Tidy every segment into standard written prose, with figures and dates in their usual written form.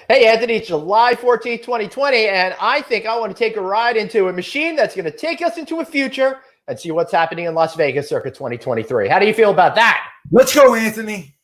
Hey, Anthony, it's July 14th, 2020, and I think I want to take a ride into a machine that's going to take us into a future and see what's happening in Las Vegas circa 2023. How do you feel about that? Let's go, Anthony.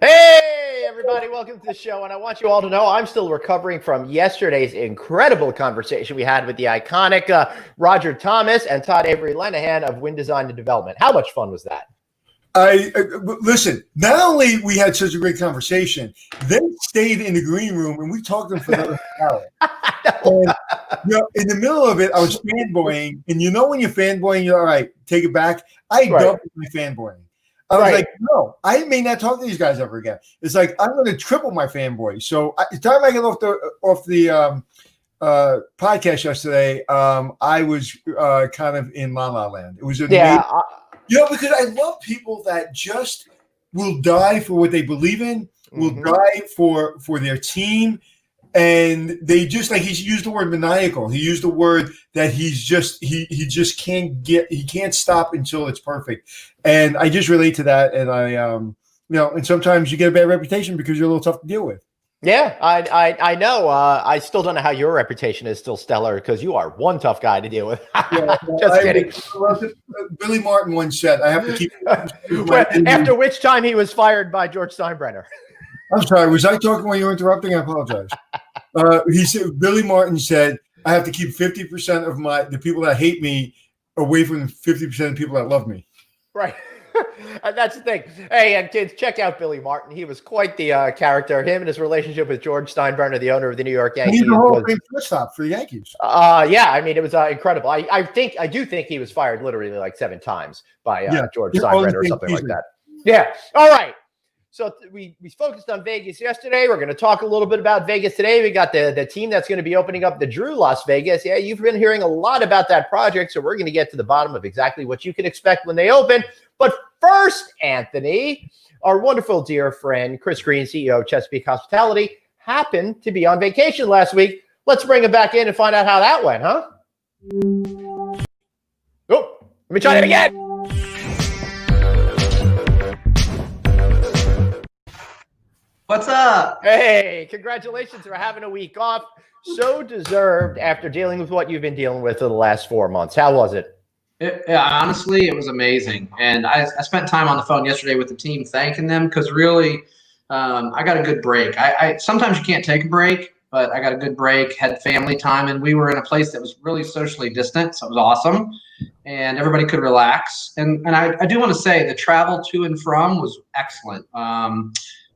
Hey, everybody, welcome to the show. And I want you all to know I'm still recovering from yesterday's incredible conversation we had with the iconic Roger Thomas and Todd Avery Lenahan of Wynn Design and Development. How much fun was that? Listen, not only we had such a great conversation, they stayed in the green room and we talked to them for another hour. And, in the middle of it, I was fanboying. And when you're fanboying, you're all right, take it back. I doubled my fanboying. I was like, no, I may not talk to these guys ever again. It's like I'm going to triple my fanboy. So the time I get off the podcast yesterday, I was kind of in La La Land. It was amazing. Because I love people that just will die for what they believe in, will die for their team. And they just he used the word maniacal. He used the word that he just can't stop until it's perfect. And I just relate to that. And and sometimes you get a bad reputation because you're a little tough to deal with. Yeah, I know. I still don't know how your reputation is still stellar because you are one tough guy to deal with. Just kidding. Billy Martin once said, I have to keep. After which time he was fired by George Steinbrenner. I'm sorry. Was I talking while you were interrupting? I apologize. He said, Billy Martin said, I have to keep 50% of the people that hate me away from 50% of the people that love me. Right. And that's the thing. Hey, and kids, check out Billy Martin. He was quite the character. Him and his relationship with George Steinbrenner, the owner of the New York Yankees. He's the Hall of Fame shortstop for the Yankees. Yeah, I mean, it was incredible. I do think he was fired literally like 7 times by George Steinbrenner or something like that. Yeah. All right. So we focused on Vegas yesterday. We're going to talk a little bit about Vegas today. We got the team that's going to be opening up the Drew Las Vegas. Yeah, you've been hearing a lot about that project, so we're going to get to the bottom of exactly what you can expect when they open. But first, Anthony, our wonderful dear friend, Chris Green, CEO of Chesapeake Hospitality, happened to be on vacation last week. Let's bring him back in and find out how that went, huh? Oh, let me try that again. What's up? Hey, congratulations for having a week off. So deserved after dealing with what you've been dealing with for the last 4 months. How was it? Honestly, it was amazing. And I spent time on the phone yesterday with the team thanking them because really I got a good break. I sometimes you can't take a break, but I got a good break, had family time, and we were in a place that was really socially distant, so it was awesome. And everybody could relax. And I do want to say the travel to and from was excellent.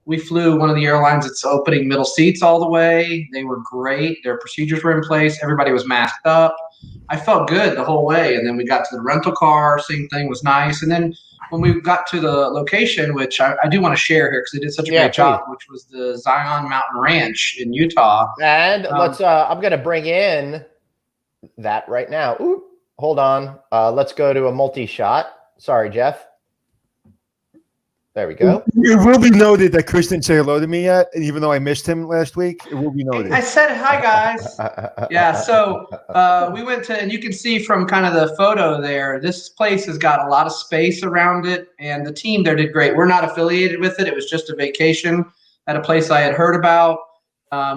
We flew one of the airlines that's opening middle seats all the way. They were great. Their procedures were in place. Everybody was masked up. I felt good the whole way. And then we got to the rental car. Same thing was nice. And then when we got to the location, which I do want to share here because they did such a great job, which was the Zion Mountain Ranch in Utah. And let's I'm going to bring in that right now. Ooh, hold on. Let's go to a multi-shot. Sorry, Jeff. There we go. It will be noted that Chris didn't say hello to me yet, and even though I missed him last week, it will be noted. I said hi, guys. Yeah, so we went to, and you can see from kind of the photo there, this place has got a lot of space around it, and the team there did great. We're not affiliated with it. It was just a vacation at a place I had heard about.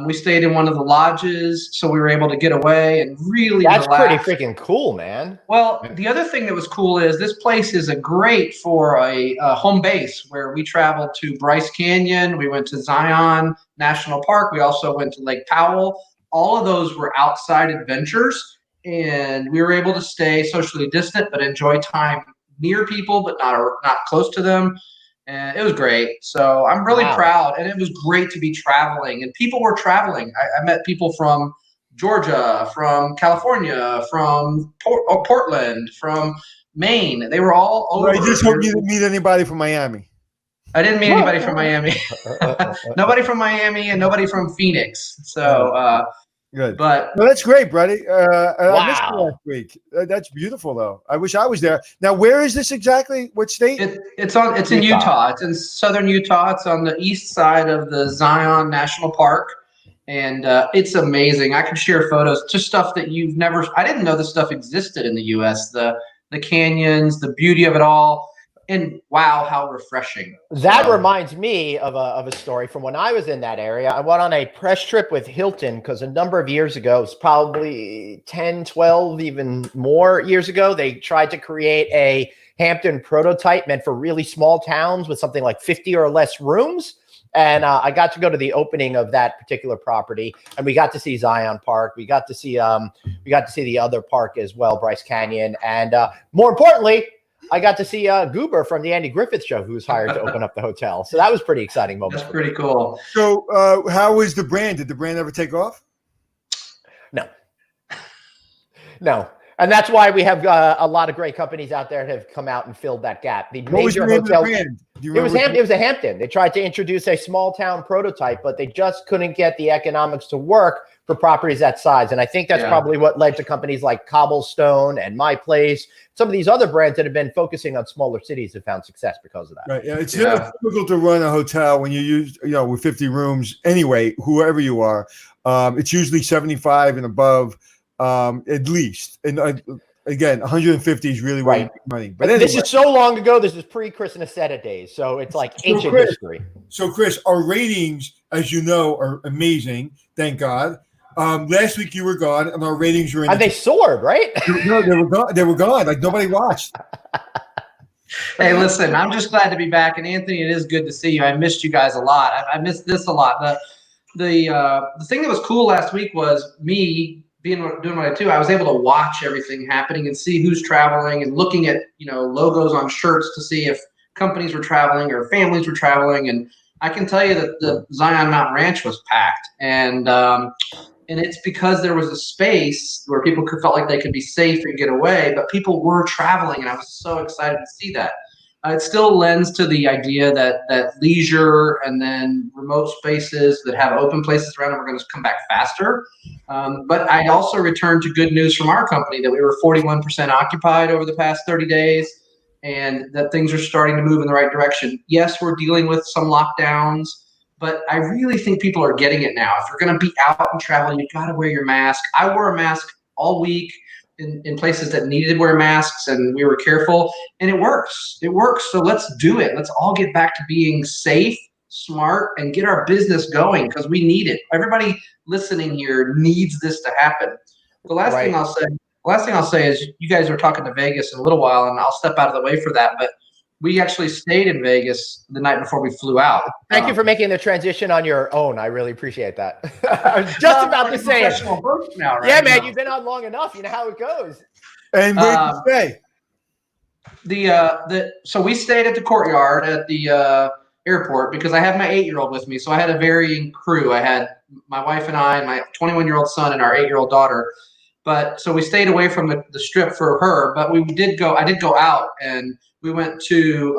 We stayed in one of the lodges, so we were able to get away and really relax. That's pretty freaking cool, man. Well, the other thing that was cool is this place is great for a home base where we traveled to Bryce Canyon. We went to Zion National Park. We also went to Lake Powell. All of those were outside adventures, and we were able to stay socially distant but enjoy time near people but not close to them. And it was great. So I'm really proud. And it was great to be traveling. And people were traveling. I met people from Georgia, from California, from Portland, from Maine. They were all over. I just hope you didn't meet anybody from Miami. I didn't meet anybody from Miami. Nobody from Miami and nobody from Phoenix. So Good. But Well, that's great, buddy. I missed you Wow. last week. That's beautiful, though. I wish I was there. Now, where is this exactly? What state? it's in Utah. It's in southern Utah. It's on the east side of the Zion National Park, and it's amazing. I can share photos, just stuff that you've never. I didn't know this stuff existed in the U.S. The canyons, the beauty of it all. And wow, how refreshing. That reminds me of a story from when I was in that area. I went on a press trip with Hilton because a number of years ago, it was probably 10, 12, even more years ago, they tried to create a Hampton prototype meant for really small towns with something like 50 or less rooms. And I got to go to the opening of that particular property, and we got to see Zion Park. We got to see the other park as well, Bryce Canyon, and more importantly, I got to see Goober from the Andy Griffith Show, who was hired to open up the hotel. So that was pretty exciting moment. That's pretty cool. So, how is the brand? Did the brand ever take off? No. And that's why we have a lot of great companies out there that have come out and filled that gap. The What was the major name of the hotels. brand? Do you It was remember? It was a Hampton. They tried to introduce a small town prototype, but they just couldn't get the economics to work for properties that size. And I think that's probably what led to companies like Cobblestone and My Place. Some of these other brands that have been focusing on smaller cities have found success because of that. Right. Yeah, it's difficult to run a hotel when you use, with 50 rooms anyway, whoever you are. It's usually 75 and above, at least. And again, 150 is really Right. money. But this is so long ago. This is pre-Chris Nassetta days. So it's like ancient history. So, Chris, our ratings, as you know, are amazing. Thank God. Last week you were gone, and our ratings were in. And they soared, right? No, they were gone. They were gone. Like nobody watched. Hey, listen, I'm just glad to be back. And Anthony, it is good to see you. I missed you guys a lot. I missed this a lot. The thing that was cool last week was me doing what I do. I was able to watch everything happening and see who's traveling and looking at logos on shirts to see if companies were traveling or families were traveling. And I can tell you that the Zion Mountain Ranch was packed, and it's because there was a space where people felt like they could be safe and get away, but people were traveling, and I was so excited to see that. It still lends to the idea that leisure and then remote spaces that have open places around them are going to come back faster. But I also returned to good news from our company that we were 41% occupied over the past 30 days, and that things are starting to move in the right direction. Yes, we're dealing with some lockdowns, but I really think people are getting it now. If you're going to be out and travel, you've got to wear your mask. I wore a mask all week in places that needed to wear masks, and we were careful, and it works. It works. So let's do it. Let's all get back to being safe, smart, and get our business going because we need it. Everybody listening here needs this to happen. The last thing I'll say is you guys are talking to Vegas in a little while, and I'll step out of the way for that, but we actually stayed in Vegas the night before we flew out. Thank you for making the transition on your own. I really appreciate that. I was just about to say it. Now, right? Yeah, man, you've been on long enough. You know how it goes. And where did you stay? So we stayed at the Courtyard at the airport because I had my 8-year-old with me. So I had a varying crew. I had my wife and I, my 21-year-old son, and our 8-year-old daughter. But so we stayed away from the strip for her. But I did go out, and we went to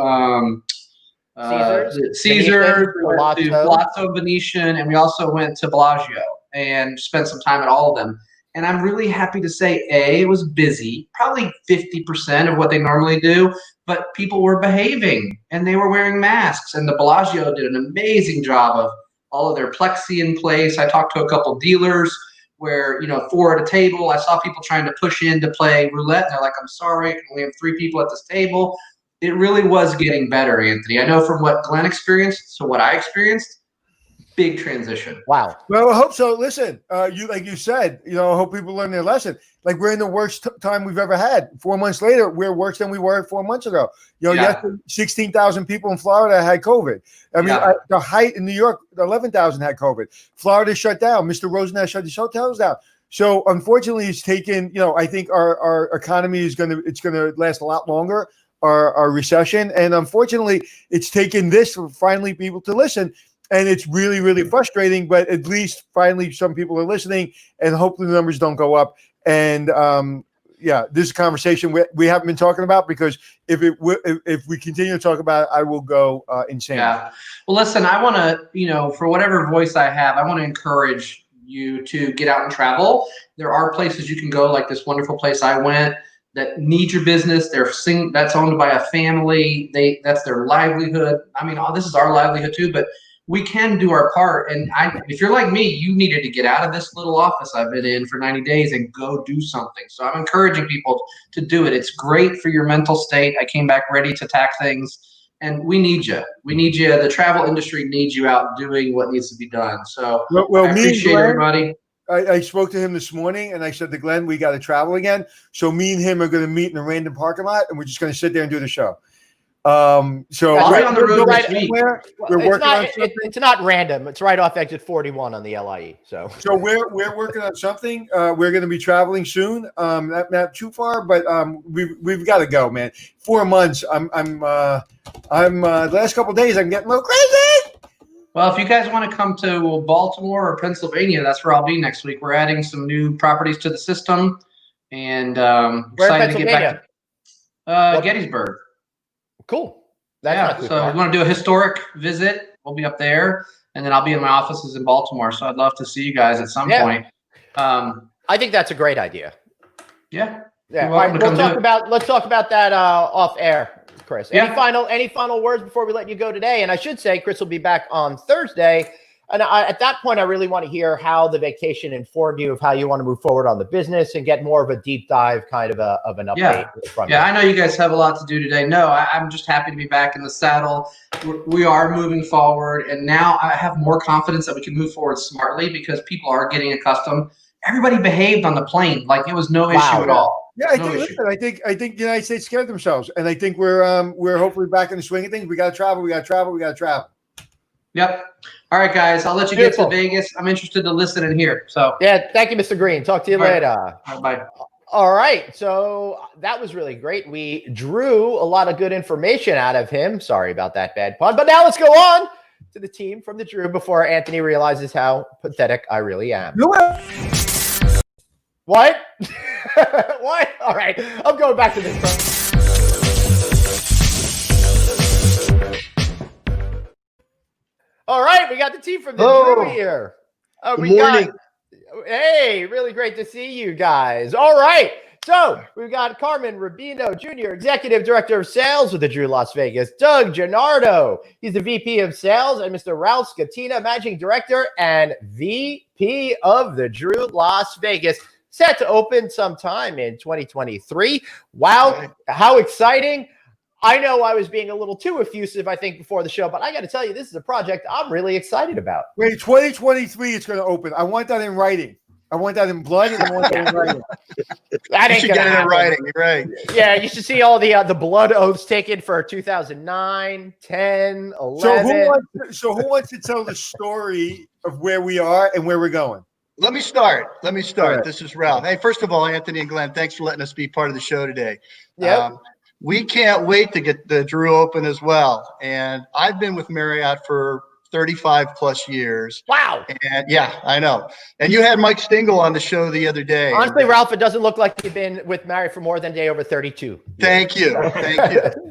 Caesars, we went to Palazzo Venetian, and we also went to Bellagio and spent some time at all of them. And I'm really happy to say, it was busy, probably 50% of what they normally do, but people were behaving and they were wearing masks. And the Bellagio did an amazing job of all of their plexi in place. I talked to a couple dealers where, 4 at a table. I saw people trying to push in to play roulette. And they're like, I'm sorry, I can only have 3 people at this table. It really was getting better, Anthony. I know from what Glenn experienced to what I experienced, big transition. Wow. Well, I hope so. Listen, like you said, I hope people learn their lesson. Like we're in the worst time we've ever had. 4 months later, we're worse than we were 4 months ago. Yesterday, 16,000 people in Florida had COVID. I mean, the height in New York, 11,000 had COVID. Florida shut down. Mr. Rosen has shut the hotels down. So unfortunately, it's taken. I think our economy is going to last a lot longer. Our recession, and unfortunately, it's taken this for finally people to listen. And it's really, really frustrating, but at least finally some people are listening, and hopefully the numbers don't go up. And this is a conversation we haven't been talking about, because if we continue to talk about it, I will go insane. Yeah. Well, listen, I want to, for whatever voice I have, I want to encourage you to get out and travel. There are places you can go, like this wonderful place I went, that need your business. That's owned by a family. That's their livelihood. I mean, this is our livelihood too, but we can do our part. And if you're like me, you needed to get out of this little office I've been in for 90 days and go do something. So I'm encouraging people to do it. It's great for your mental state. I came back ready to attack things, and we need you. We need you. The travel industry needs you out doing what needs to be done. So well, I appreciate everybody. I spoke to him this morning, and I said to Glenn, we got to travel again. So me and him are going to meet in a random parking lot, and we're just going to sit there and do the show. So right on the road next week. We're working on something. It's not random. It's right off exit 41 on the LIE. So we're working on something. We're going to be traveling soon. Not too far, but we've got to go, man. 4 months. I'm the last couple of days I'm getting a little crazy. Well, if you guys want to come to Baltimore or Pennsylvania, that's where I'll be next week. We're adding some new properties to the system, and excited to get back to Gettysburg. Cool. So we want to do a historic visit. We'll be up there, and then I'll be in my offices in Baltimore. So I'd love to see you guys at some point. I think that's a great idea. Yeah. Yeah. All right, let's talk about that off air, Chris. Any final words before we let you go today? And I should say, Chris will be back on Thursday. And at that point, I really want to hear how the vacation informed you of how you want to move forward on the business and get more of a deep dive kind of an update. Yeah, I know you guys have a lot to do today. No, I'm just happy to be back in the saddle. We are moving forward, and now I have more confidence that we can move forward smartly because people are getting accustomed. Everybody behaved on the plane like it was no issue at all. Yeah, I think the United States scared themselves, and I think we're hopefully back in the swing of things. We got to travel. We got to travel. Yep. All right, guys. I'll let you get to Vegas. I'm interested to listen and hear. So yeah, thank you, Mr. Green. Talk to you later. Bye. All right. So that was really great. We drew a lot of good information out of him. Sorry about that bad pun. But now let's go on to the team from the Drew before Anthony realizes how pathetic I really am. What? What? All right. I'm going back to this. All right, we got the team from the Drew here. Good morning. Hey, really great to see you guys. All right, so we've got Carmen Rubino Jr., Executive Director of Sales with the Drew Las Vegas. Doug Gennardo, he's the VP of Sales, and Mr. Ralph Scatina, Managing Director and VP of the Drew Las Vegas. Set to open sometime in 2023. Wow, how exciting. I know I was being a little too effusive, I think, before the show, but I got to tell you, this is a project I'm really excited about. Wait, 2023 it's going to open. I want that in writing. I want that in blood, and I want that in writing. That ain't gonna get it in writing. You're right. Yeah, you should see all the blood oaths taken for 2009, 10, 11. So who wants to tell the story of where we are and where we're going? Let me start. Right. This is Ralph. Hey, first of all, Anthony and Glenn, thanks for letting us be part of the show today. Yeah. We can't wait to get the Drew open as well. And I've been with Marriott for 35 plus years. Wow. And yeah, I know. And you had Mike Stingle on the show the other day. Honestly, Ralph, it doesn't look like you've been with Marriott for more than a day over 32. Thank you.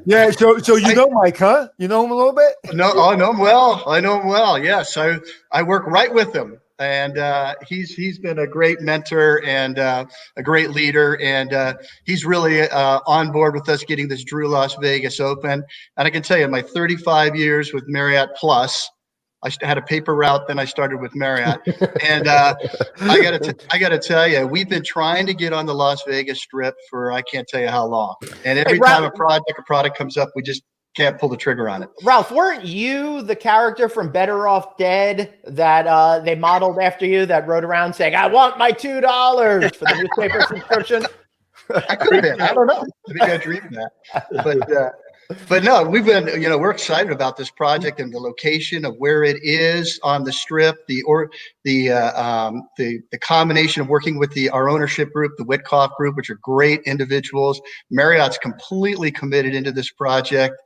Yeah. So you know Mike, huh? You know him a little bit? No, I know him well. Yes. I work right with him. And he's been a great mentor and a great leader, and he's really on board with us getting this Drew Las Vegas open. And I can tell you, my 35 years with Marriott Plus, I had a paper route, then I started with Marriott, and I got to tell you, we've been trying to get on the Las Vegas Strip for I can't tell you how long. And every time a product comes up, we just can't pull the trigger on it. Ralph, weren't you the character from Better Off Dead that they modeled after you that rode around saying, I want my $2 for the newspaper subscription? I could have been. I don't know. I think I dreamed that. But no, we've been, we're excited about this project and the location of where it is on the Strip, the combination of working with our ownership group, the Witkoff Group, which are great individuals. Marriott's completely committed into this project.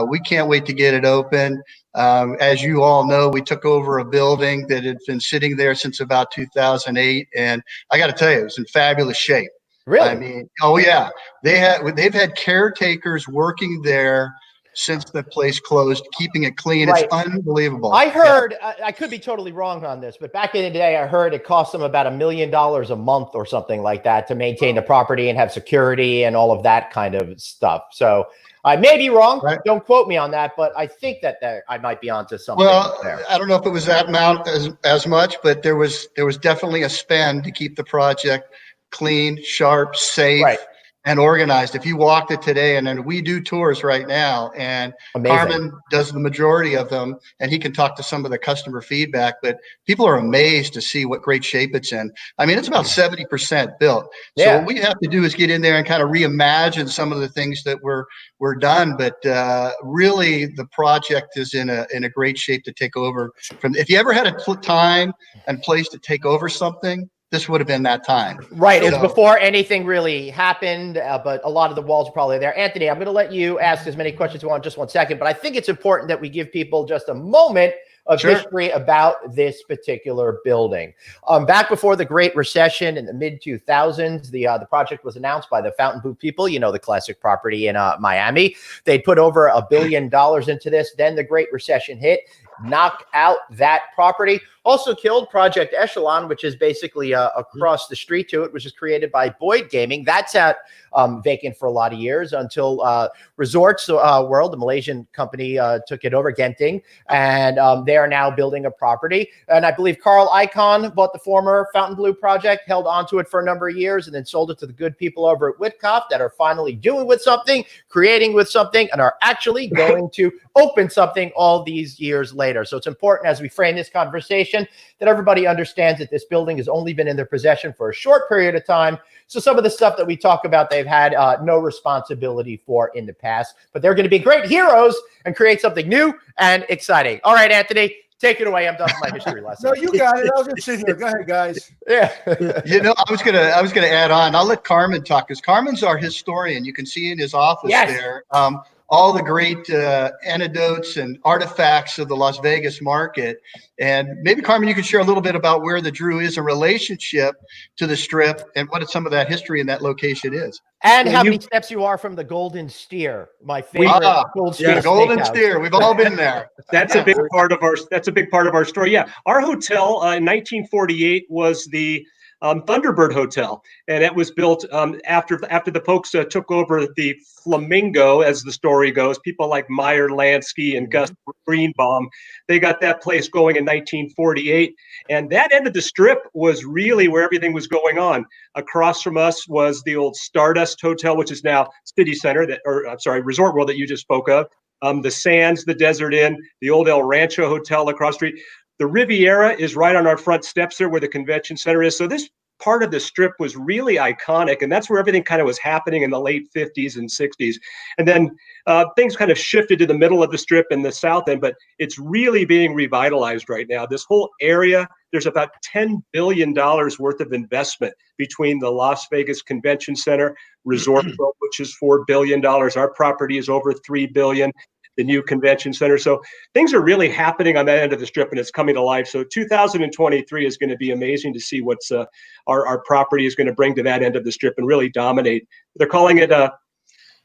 We can't wait to get it open. As you all know, we took over a building that had been sitting there since about 2008, and I got to tell you, it was in fabulous shape. Really? I mean, oh yeah, they've had caretakers working there since the place closed, keeping it clean. Right. It's unbelievable. I heard, I could be totally wrong on this, but back in the day, I heard it cost them about $1 million a month or something like that to maintain the property and have security and all of that kind of stuff. So I may be wrong. Right. Don't quote me on that, but I think that I might be onto something Well, there. I don't know if it was that amount as much, but there was definitely a spend to keep the project clean, sharp, safe, Right. and organized. If you walked it today, and then we do tours right now, and Amazing. Carmen does the majority of them, and he can talk to some of the customer feedback, but people are amazed to see what great shape it's in. I mean, it's about 70% built. So Yeah. what we have to do is get in there and kind of reimagine some of the things that were done, but really the project is in a great shape to take over. From if you ever had a time and place to take over something, this would have been that time. Right. It was So- before anything really happened, but a lot of the walls are probably there. Anthony, I'm going to let you ask as many questions as you want in just 1 second, but I think it's important that we give people just a moment of Sure. history about this particular building. Back before the Great Recession in the mid-2000s, the project was announced by the Fontainebleau people, you know, the classic property in Miami. They'd put over $1 billion into this. Then the Great Recession hit, knocked out that property. Also killed Project Echelon, which is basically across the street to it, which is created by Boyd Gaming. That's at vacant for a lot of years until Resorts World, the Malaysian company, took it over, Genting, and they are now building a property. And I believe Carl Icahn bought the former Fontainebleau project, held onto it for a number of years, and then sold it to the good people over at Whitcoff that are finally doing with something, creating with something, and are actually going to open something all these years later. So it's important as we frame this conversation that everybody understands that this building has only been in their possession for a short period of time. So some of the stuff that we talk about, they've had no responsibility for in the past, but they're going to be great heroes and create something new and exciting. All right, Anthony, take it away. I'm done with my history lesson. No, you got it. I was going to sit here. Go ahead, guys. Yeah. You know, I was gonna add on. I'll let Carmen talk because Carmen's our historian. You can see in his office Yes. there all the great anecdotes and artifacts of the Las Vegas market. And maybe Carmen, you can share a little bit about where the Drew is in relationship to the Strip and what some of that history in that location is. And how many steps you are from the Golden Steer, my favorite Golden Steer. Yeah, Golden Steakhouse. Steer. We've all been there. That's a big part of our story. Yeah, our hotel in 1948 was the Thunderbird Hotel, and it was built after the folks took over the Flamingo, as the story goes. People like Meyer Lansky and Gus Greenbaum, they got that place going in 1948, and that end of the Strip was really where everything was going on. Across from us was the old Stardust Hotel, which is now City Center, Resort World that you just spoke of. The Sands, the Desert Inn, the old El Rancho Hotel across the street. The Riviera is right on our front steps there where the convention center is. So this part of the Strip was really iconic, and that's where everything kind of was happening in the late 50s and 60s. And then things kind of shifted to the middle of the Strip and the south end, but it's really being revitalized right now. This whole area, there's about $10 billion worth of investment between the Las Vegas Convention Center, Resort World, which is $4 billion. Our property is over $3 billion. The new convention center. So things are really happening on that end of the Strip, and it's coming to life. So 2023 is going to be amazing to see what's our property is going to bring to that end of the Strip and really dominate. They're calling it an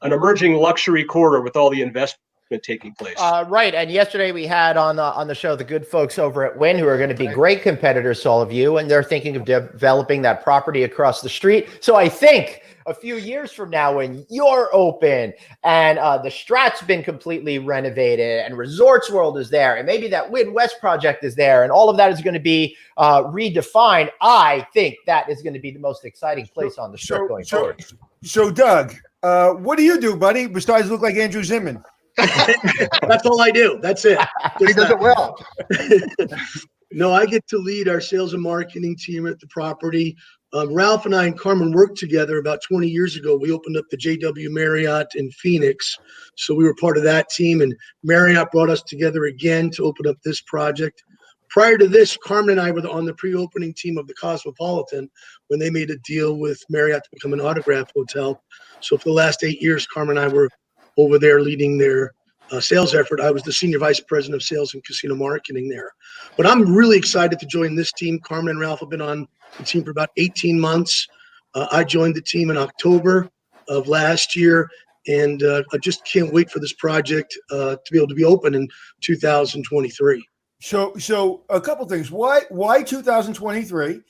emerging luxury corridor with all the investment taking place. Right. And yesterday we had on the show the good folks over at Wynn, who are going to be great competitors to all of you, and they're thinking of developing that property across the street. So I think a few years from now, when you're open and the Strat's been completely renovated and Resorts World is there, and maybe that Wynn West project is there, and all of that is going to be redefined, I think that is going to be the most exciting place on the Strip going forward. So, Doug, what do you do, buddy, besides look like Andrew Zimmern? That's all I do. That's it. He does it well. No, I get to lead our sales and marketing team at the property. Ralph and I and Carmen worked together about 20 years ago. We opened up the JW Marriott in Phoenix. So we were part of that team, and Marriott brought us together again to open up this project. Prior to this, Carmen and I were on the pre-opening team of the Cosmopolitan when they made a deal with Marriott to become an Autograph hotel. So for the last 8 years, Carmen and I were over there leading their sales effort. I was the senior vice president of sales and casino marketing there. But I'm really excited to join this team. Carmen and Ralph have been on the team for about 18 months. I joined the team in October of last year, And I just can't wait for this project to be able to be open in 2023. So a couple things. Why 2023?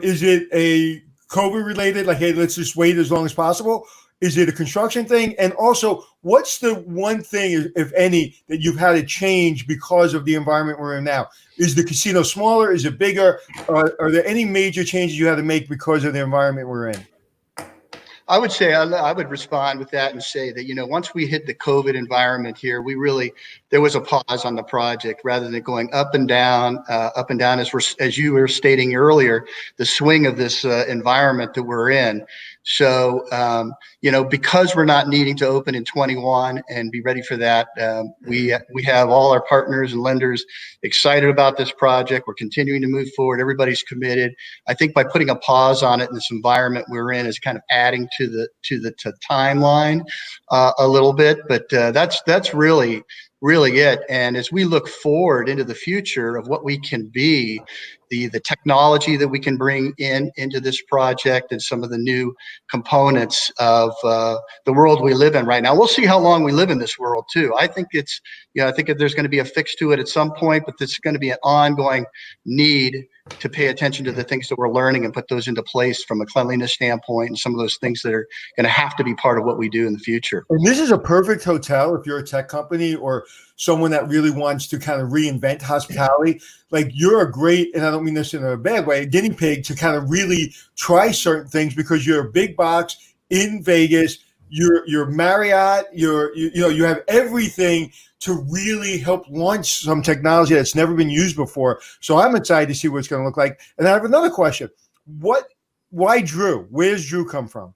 Is it a COVID related? Like, hey, let's just wait as long as possible. Is it a construction thing? And also, what's the one thing, if any, that you've had to change because of the environment we're in now? Is the casino smaller? Is it bigger? Are there any major changes you had to make because of the environment we're in? I would say I would respond with that and say that, once we hit the COVID environment here, there was a pause on the project rather than going up and down as you were stating earlier, the swing of this environment that we're in. So, because we're not needing to open in 21 and be ready for that, we have all our partners and lenders excited about this project. We're continuing to move forward. Everybody's committed. I think by putting a pause on it in this environment we're in is kind of adding to the timeline a little bit, but that's really it. And as we look forward into the future of what we can be, the technology that we can bring into this project and some of the new components of the world we live in right now. We'll see how long we live in this world too. I think I think there's going to be a fix to it at some point, but there's going to be an ongoing need to pay attention to the things that we're learning and put those into place from a cleanliness standpoint and some of those things that are going to have to be part of what we do in the future. And this is a perfect hotel if you're a tech company or someone that really wants to kind of reinvent hospitality. Like, you're a great, and I don't mean this in a bad way, guinea pig to kind of really try certain things because you're a big box in Vegas. You're Marriott. You have everything to really help launch some technology that's never been used before. So I'm excited to see what it's going to look like. And I have another question. Why Drew? Where does Drew come from?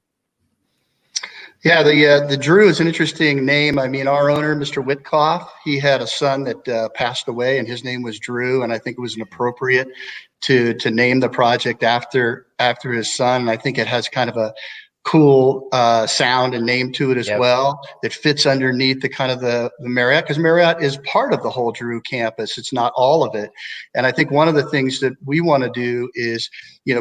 Yeah, the Drew is an interesting name. I mean, our owner, Mr. Witkoff, he had a son that passed away, and his name was Drew, and I think it was appropriate to name the project after his son. And I think it has kind of a cool sound and name to it as well that fits underneath the kind of the Marriott, because Marriott is part of the whole Drew campus. It's not all of it. And I think one of the things that we want to do is,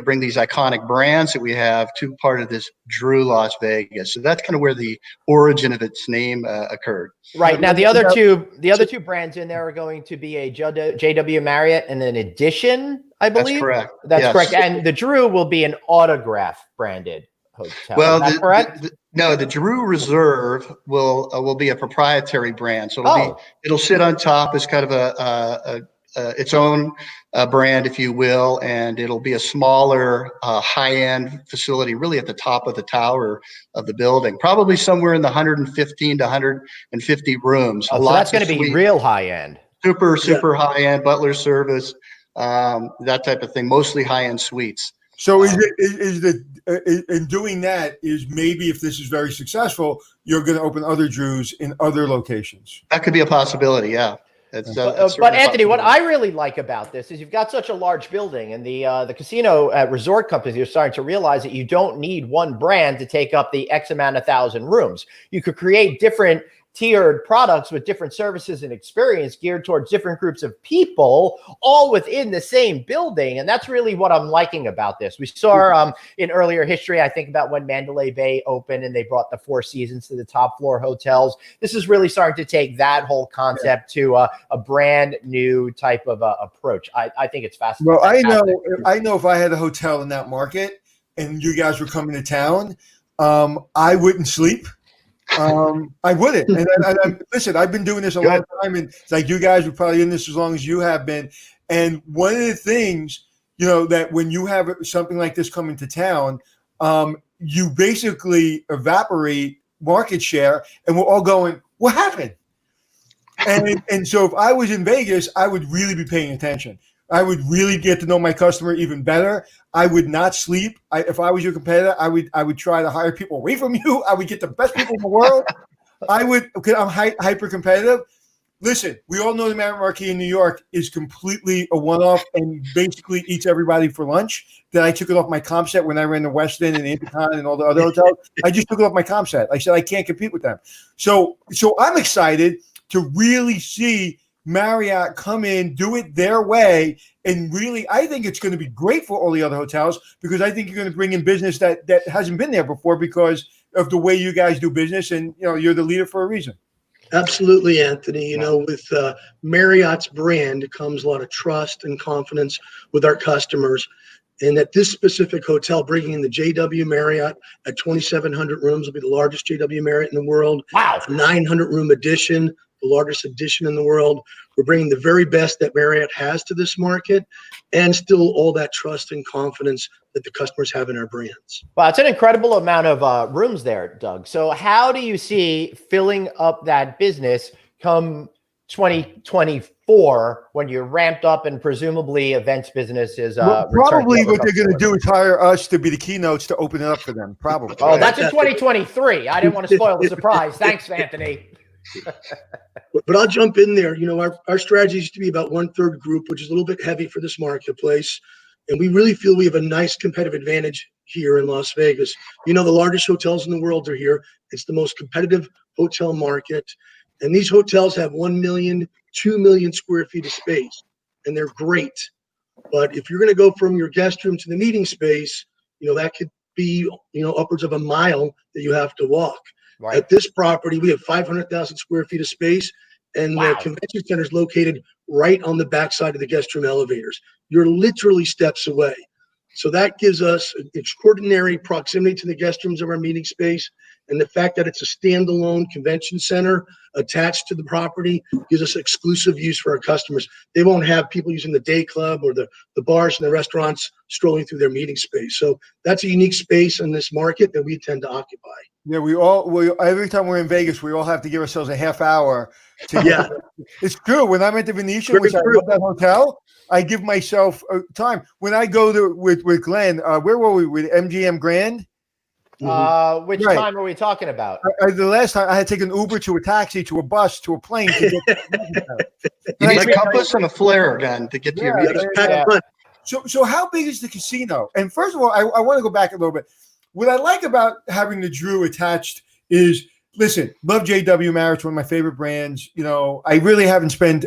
bring these iconic brands that we have to part of this Drew Las Vegas. So that's kind of where the origin of its name occurred. Right. Now, the other two brands in there are going to be a JW Marriott and an Edition, I believe. That's correct. That's correct. And the Drew will be an Autograph branded hotel. Well, is that correct? The Drew Reserve will be a proprietary brand, so it'll sit on top as kind of its own brand, if you will, and it'll be a smaller, high-end facility, really at the top of the tower of the building, probably somewhere in the 115 to 150 rooms. So that's going to be real high-end. Super high-end, butler service, that type of thing, mostly high-end suites. So in doing that is maybe if this is very successful, you're going to open other Drews in other locations. That could be a possibility. Yeah. But Anthony, what I really like about this is you've got such a large building, and the casino resort companies are starting to realize that you don't need one brand to take up the X amount of thousand rooms. You could create different tiered products with different services and experience geared towards different groups of people, all within the same building. And that's really what I'm liking about this. We saw in earlier history, I think about when Mandalay Bay opened and they brought the Four Seasons to the top floor hotels. This is really starting to take that whole concept to a brand new type of approach. I think it's fascinating. Well, I know if I had a hotel in that market and you guys were coming to town, I wouldn't sleep. I wouldn't. And listen, I've been doing this a long time, and it's like you guys are probably in this as long as you have been. And one of the things, that when you have something like this coming to town, you basically evaporate market share, and we're all going, "What happened?" And so if I was in Vegas, I would really be paying attention. I would really get to know my customer even better. I would not sleep. If I was your competitor, I would try to hire people away from you. I would get the best people in the world. I'm hyper competitive. Listen, we all know the Marriott Marquis in New York is completely a one-off and basically eats everybody for lunch. Then I took it off my comp set when I ran the Westin and the Intercon and all the other hotels. I just took it off my comp set. I said I can't compete with them. So I'm excited to really see Marriott come in, do it their way, and really, I think it's going to be great for all the other hotels because I think you're going to bring in business that hasn't been there before because of the way you guys do business, and you're the leader for a reason. Absolutely, Anthony. With Marriott's brand comes a lot of trust and confidence with our customers. And at this specific hotel, bringing in the JW Marriott at 2,700 rooms, will be the largest JW Marriott in the world. Wow. 900-room addition, the largest addition in the world. We're bringing the very best that Marriott has to this market, and still all that trust and confidence that the customers have in our brands. Wow, it's an incredible amount of rooms there, Doug. So how do you see filling up that business come 2024 when you're ramped up and presumably events business is probably what they're going to do is hire us to be the keynotes to open it up for them. Probably. Oh, that's in 2023. I didn't want to spoil the surprise. Thanks, Anthony. But I'll jump in there. Our strategy used to be about 1/3 group, which is a little bit heavy for this marketplace. And we really feel we have a nice competitive advantage here in Las Vegas. The largest hotels in the world are here. It's the most competitive hotel market. And these hotels have 1 million, 2 million square feet of space, and they're great. But if you're going to go from your guest room to the meeting space, that could be, upwards of a mile that you have to walk. Right. At this property, we have 500,000 square feet of space, and the convention center is located right on the backside of the guest room elevators. You're literally steps away. So that gives us extraordinary proximity to the guest rooms of our meeting space. And the fact that it's a standalone convention center attached to the property gives us exclusive use for our customers. They won't have people using the day club or the bars and the restaurants strolling through their meeting space. So that's a unique space in this market that we tend to occupy. Yeah, every time we're in Vegas, we all have to give ourselves a half hour to It's true. When I'm at the Venetian, which I love that hotel, I give myself time. When I go with Glenn, where were we with MGM Grand? Which time are we talking about? The last time I had to take an Uber to a taxi to a bus to a plane to get you need a compass and a flare gun to get to your meeting. So how big is the casino? And first of all, I want to go back a little bit. What I like about having the Drew attached is, listen, love JW Marriott, one of my favorite brands. I really haven't spent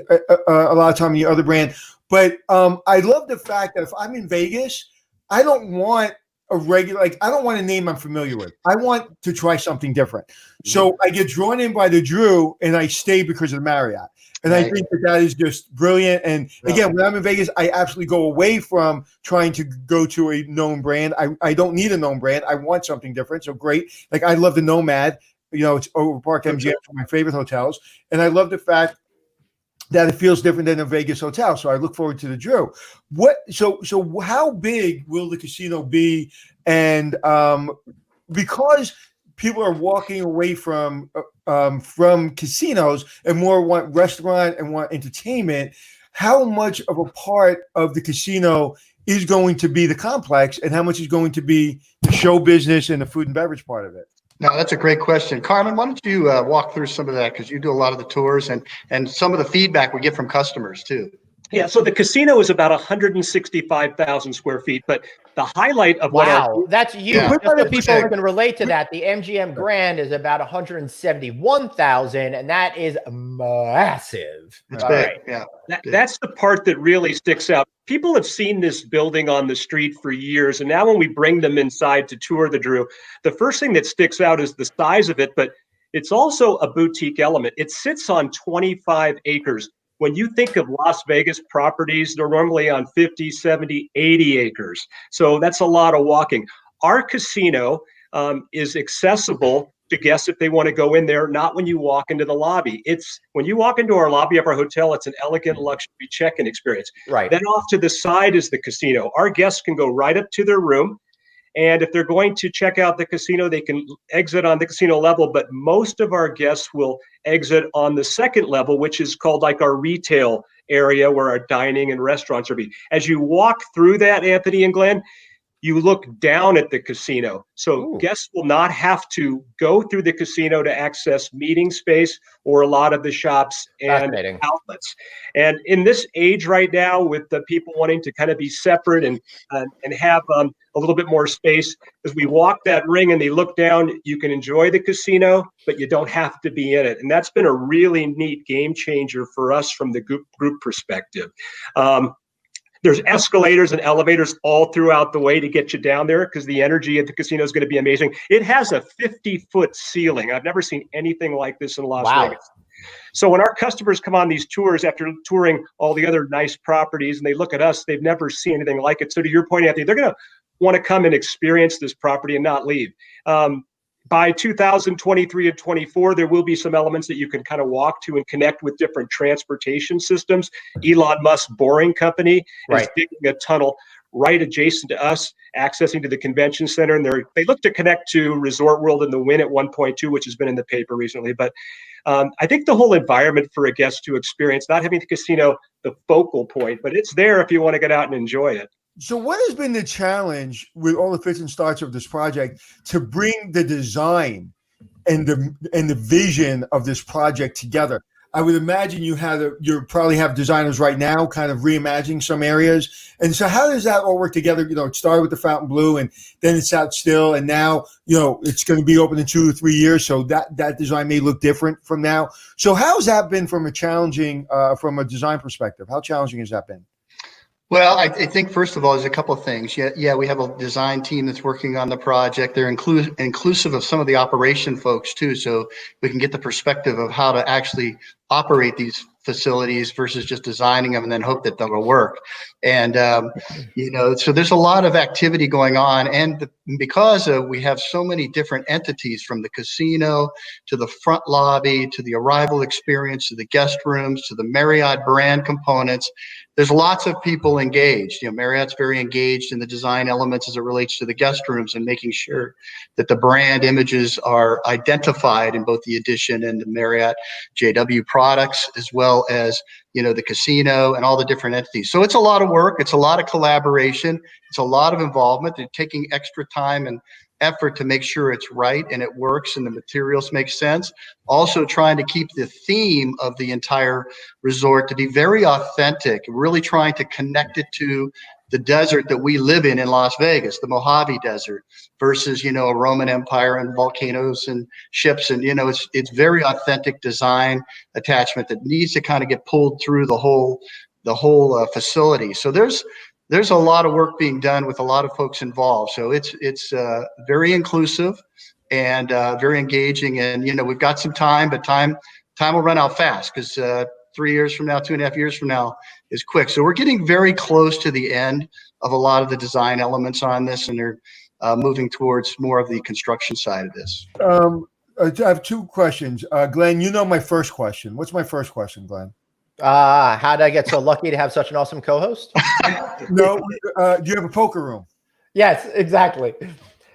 a lot of time in the other brand, but I love the fact that if I'm in Vegas, I don't want a regular, I don't want a name I'm familiar with. I want to try something different. So I get drawn in by the Drew and I stay because of the Marriott. And I think that is just brilliant. And again, when I'm in Vegas, I absolutely go away from trying to go to a known brand. I don't need a known brand. I want something different. So great. I love the Nomad. It's Over Park MGM, one of my favorite hotels. And I love the fact that it feels different than a Vegas hotel. So I look forward to the Drew. So how big will the casino be? And because people are walking away from casinos and more want restaurant and want entertainment, how much of a part of the casino is going to be the complex, and how much is going to be the show business and the food and beverage part of it? No, that's a great question. Carmen, why don't you walk through some of that, because you do a lot of the tours and some of the feedback we get from customers too. Yeah, so the casino is about 165,000 square feet, but the highlight of that's huge. Yeah. Just so people can relate to that, the MGM Grand is about 171,000, and that is massive. That's big. Yeah, that's the part that really sticks out. People have seen this building on the street for years, and now when we bring them inside to tour the Drew, the first thing that sticks out is the size of it, but it's also a boutique element. It sits on 25 acres. When you think of Las Vegas properties, they're normally on 50, 70, 80 acres. So that's a lot of walking. Our casino is accessible to guests if they want to go in there, not when you walk into the lobby. It's when you walk into our lobby of our hotel, it's an elegant luxury check-in experience. Right. Then off to the side is the casino. Our guests can go right up to their room. And if they're going to check out the casino, they can exit on the casino level, but most of our guests will exit on the second level, which is called our retail area where our dining and restaurants are. As you walk through that, Anthony and Glenn, you look down at the casino. So guests will not have to go through the casino to access meeting space or a lot of the shops and outlets. And in this age right now, with the people wanting to kind of be separate and have a little bit more space, as we walk that ring and they look down, you can enjoy the casino, but you don't have to be in it. And that's been a really neat game changer for us from the group perspective. There's escalators and elevators all throughout the way to get you down there because the energy at the casino is going to be amazing. It has a 50-foot ceiling. I've never seen anything like this in Las Vegas. So when our customers come on these tours after touring all the other nice properties and they look at us, they've never seen anything like it. So to your point, Anthony, they're going to want to come and experience this property and not leave. By 2023 and 24, there will be some elements that you can kind of walk to and connect with different transportation systems. Elon Musk's Boring Company is digging a tunnel right adjacent to us, accessing to the convention center. And they look to connect to Resort World and the Wynn at 1.2, which has been in the paper recently. But I think the whole environment for a guest to experience, not having the casino the focal point, but it's there if you want to get out and enjoy it. So what has been the challenge with all the fits and starts of this project to bring the design and the vision of this project together? I would imagine you probably have designers right now kind of reimagining some areas. And so how does that all work together? It started with the Fontainebleau and then it's out still. And now, it's going to be open in 2 or 3 years. So that design may look different from now. So how's that been from a design perspective? How challenging has that been? Well, I think first of all, there's a couple of things. Yeah, we have a design team that's working on the project. They're inclusive of some of the operation folks too, so we can get the perspective of how to actually operate these facilities versus just designing them and then hope that they'll work. And so there's a lot of activity going on, and because we have so many different entities, from the casino to the front lobby to the arrival experience to the guest rooms to the Marriott brand components. There's lots of people engaged. Marriott's very engaged in the design elements as it relates to the guest rooms and making sure that the brand images are identified in both the Edition and the Marriott JW products, as well as the casino and all the different entities. So it's a lot of work. It's a lot of collaboration. It's a lot of involvement. They're taking extra time and effort to make sure it's right and it works and the materials make sense. Also trying to keep the theme of the entire resort to be very authentic, really trying to connect it to the desert that we live in Las Vegas, the Mojave Desert, versus, a Roman Empire and volcanoes and ships. And, it's very authentic design attachment that needs to kind of get pulled through the whole facility. So there's a lot of work being done with a lot of folks involved. So it's very inclusive and very engaging. And, we've got some time, but time will run out fast because 3 years from now, 2.5 years from now is quick. So we're getting very close to the end of a lot of the design elements on this, and they're moving towards more of the construction side of this. I have 2 questions. Glenn, my first question. What's my first question, Glenn? How did I get so lucky to have such an awesome co-host? No, do you have a poker room? Yes, exactly.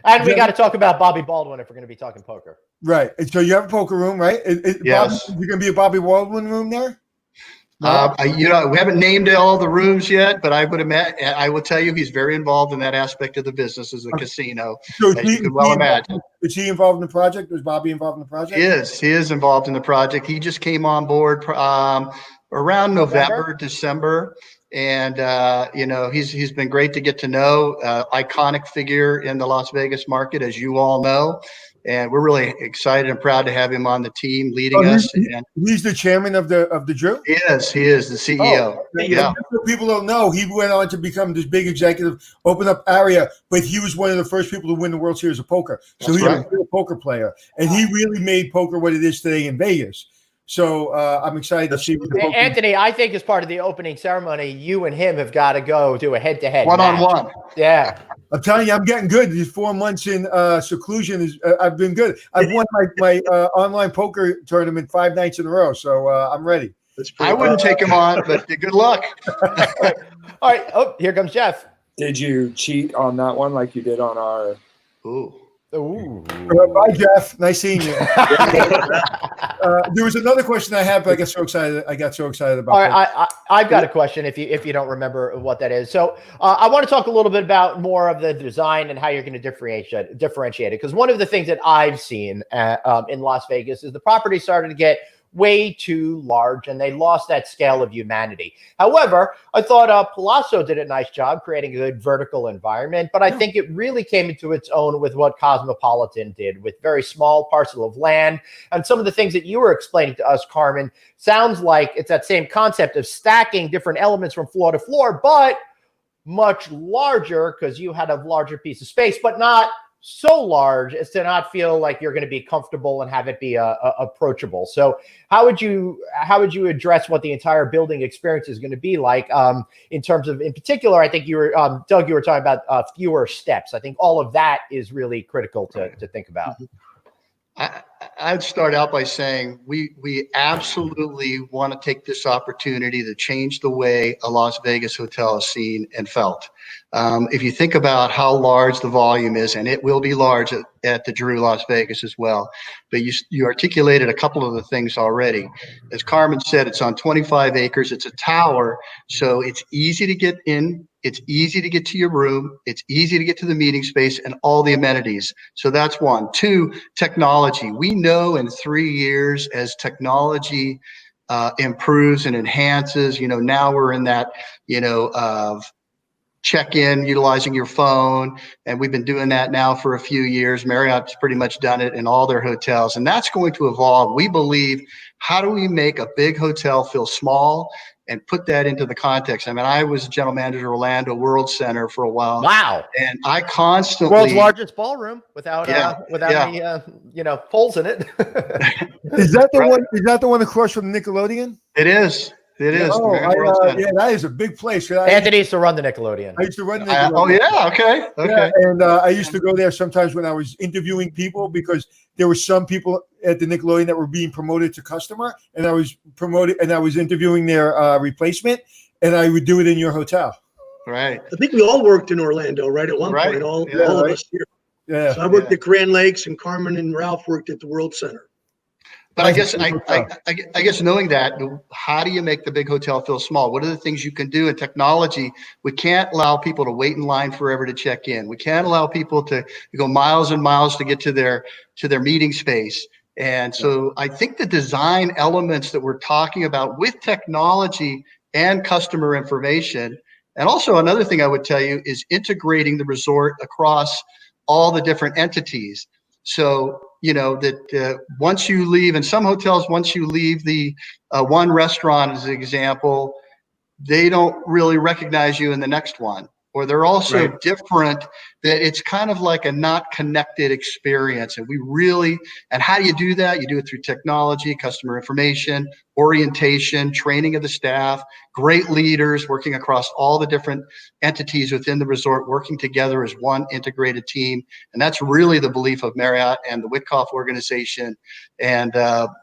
And we got to talk about Bobby Baldwin if we're going to be talking poker. Right. So you have a poker room, right? Yes. You're going to be a Bobby Baldwin room there? No? We haven't named all the rooms yet, but I will tell you he's very involved in that aspect of the business as a casino, so as you can well imagine. Is he involved in the project? Is Bobby involved in the project? He is involved in the project. He just came on board around November, December. And, he's been great to get to know, iconic figure in the Las Vegas market, as you all know. And we're really excited and proud to have him on the team leading us. And he's the chairman of the Drew? He is the CEO. Yeah. People don't know, he went on to become this big executive, open up Aria, but he was one of the first people to win the World Series of Poker. So he was a real poker player. And he really made poker what it is today in Vegas. So I'm excited to see. Anthony, I think as part of the opening ceremony, you and him have got to go do a head-to-head one-on-one. Yeah. I'm telling you, I'm getting good. These 4 months in seclusion I've been good. I've won my online poker tournament 5 nights in a row, so I'm ready. I wouldn't take him on, but good luck. All right. Oh, here comes Jeff. Did you cheat on that one like you did on our? Ooh. Bye, Jeff. Nice seeing you. There was another question I had, but I got so excited about. All right, I've got a question. If you don't remember what that is, so I want to talk a little bit about more of the design and how you're going to differentiate it. Because one of the things that I've seen in Las Vegas is the property started to get way too large and they lost that scale of humanity. However, I thought Palazzo did a nice job creating a good vertical environment, but I think it really came into its own with what Cosmopolitan did with very small parcel of land. And some of the things that you were explaining to us, Carmen, sounds like it's that same concept of stacking different elements from floor to floor, but much larger because you had a larger piece of space, but not so large as to not feel like you're going to be comfortable and have it be approachable. So how would you address what the entire building experience is going to be like in terms of, in particular, I think you were, Doug, you were talking about fewer steps. I think all of that is really critical to think about. I'd start out by saying we absolutely want to take this opportunity to change the way a Las Vegas hotel is seen and felt. If you think about how large the volume is, and it will be large at the Drew Las Vegas as well, but you articulated a couple of the things already. As Carmen said, it's on 25 acres. It's a tower, so it's easy to get in. It's easy to get to your room. It's easy to get to the meeting space and all the amenities. So that's one. Two, technology. We know in 3 years as technology improves and enhances, now we're in that, of check-in, utilizing your phone. And we've been doing that now for a few years. Marriott's pretty much done it in all their hotels. And that's going to evolve. We believe, how do we make a big hotel feel small and put that into the context? I mean, I was general manager of Orlando World Center for a while. Wow. And I constantly— World's largest ballroom without any poles in it. Is that the one? Is that the one across from Nickelodeon? It is. It is. Oh, yeah, that is a big place. Anthony used to run the Nickelodeon. I used to run Nickelodeon. Oh, yeah. Okay. Yeah, and I used to go there sometimes when I was interviewing people, because there were some people at the Nickelodeon that were being promoted to customer, and I was interviewing their replacement, and I would do it in your hotel. Right. I think we all worked in Orlando, right? At one point, all of us here. Yeah. So I worked at Grand Lakes, and Carmen and Ralph worked at the World Center. But I guess knowing that, how do you make the big hotel feel small? What are the things you can do in technology? We can't allow people to wait in line forever to check in. We can't allow people to go miles and miles to get to their meeting space. And so I think the design elements that we're talking about with technology and customer information, and also another thing I would tell you is integrating the resort across all the different entities. So, that once you leave, in some hotels, once you leave the one restaurant, as an example, they don't really recognize you in the next one. Or they're also different, that it's kind of like a not connected experience. And how do you do that? You do it through technology, customer information, orientation, training of the staff, great leaders working across all the different entities within the resort, working together as one integrated team. And that's really the belief of Marriott and the Witkoff organization, and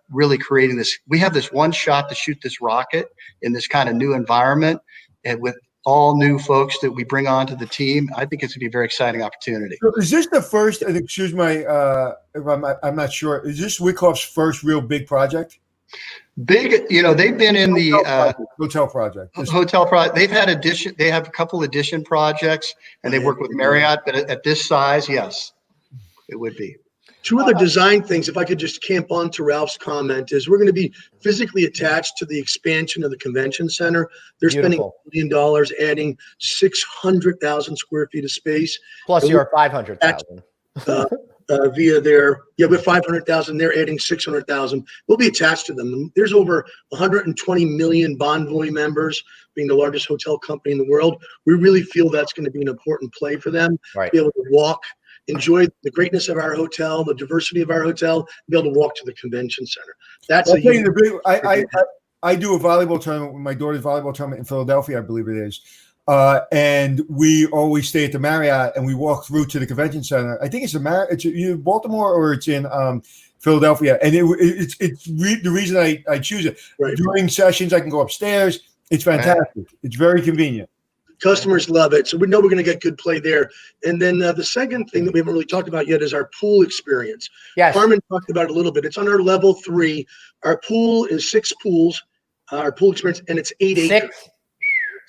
really creating this. We have this one shot to shoot this rocket in this kind of new environment, and with all new folks that we bring onto the team, I think it's going to be a very exciting opportunity. So is this the first, and excuse my, if I'm not sure, is this Witkoff's first real big project? Big, they've been in the hotel project. They've had they have a couple addition projects, and they work with Marriott, but at this size, yes, it would be. Two other design things, if I could just camp on to Ralph's comment, is we're going to be physically attached to the expansion of the convention center. They're spending $1 million, adding 600,000 square feet of space. Plus your 500,000. Via their, with 500,000, they're adding 600,000. We'll be attached to them. There's over 120 million Bonvoy members, being the largest hotel company in the world. We really feel that's going to be an important play for them. Right. Be able to walk, enjoy the greatness of our hotel, the diversity of our hotel, be able to walk to the convention center. That's I do a volleyball tournament with my daughter's volleyball tournament in Philadelphia, I believe it is. And we always stay at the Marriott, and we walk through to the convention center. I think it's it's either Baltimore or it's in Philadelphia. And it's the reason I choose it. Right. During sessions, I can go upstairs. It's fantastic. It's very convenient. Customers love it. So we know we're going to get good play there. And then the second thing that we haven't really talked about yet is our pool experience. Yes. Carmen talked about it a little bit. It's on our level 3. Our pool is 6 pools, our pool experience, and it's 8 acres.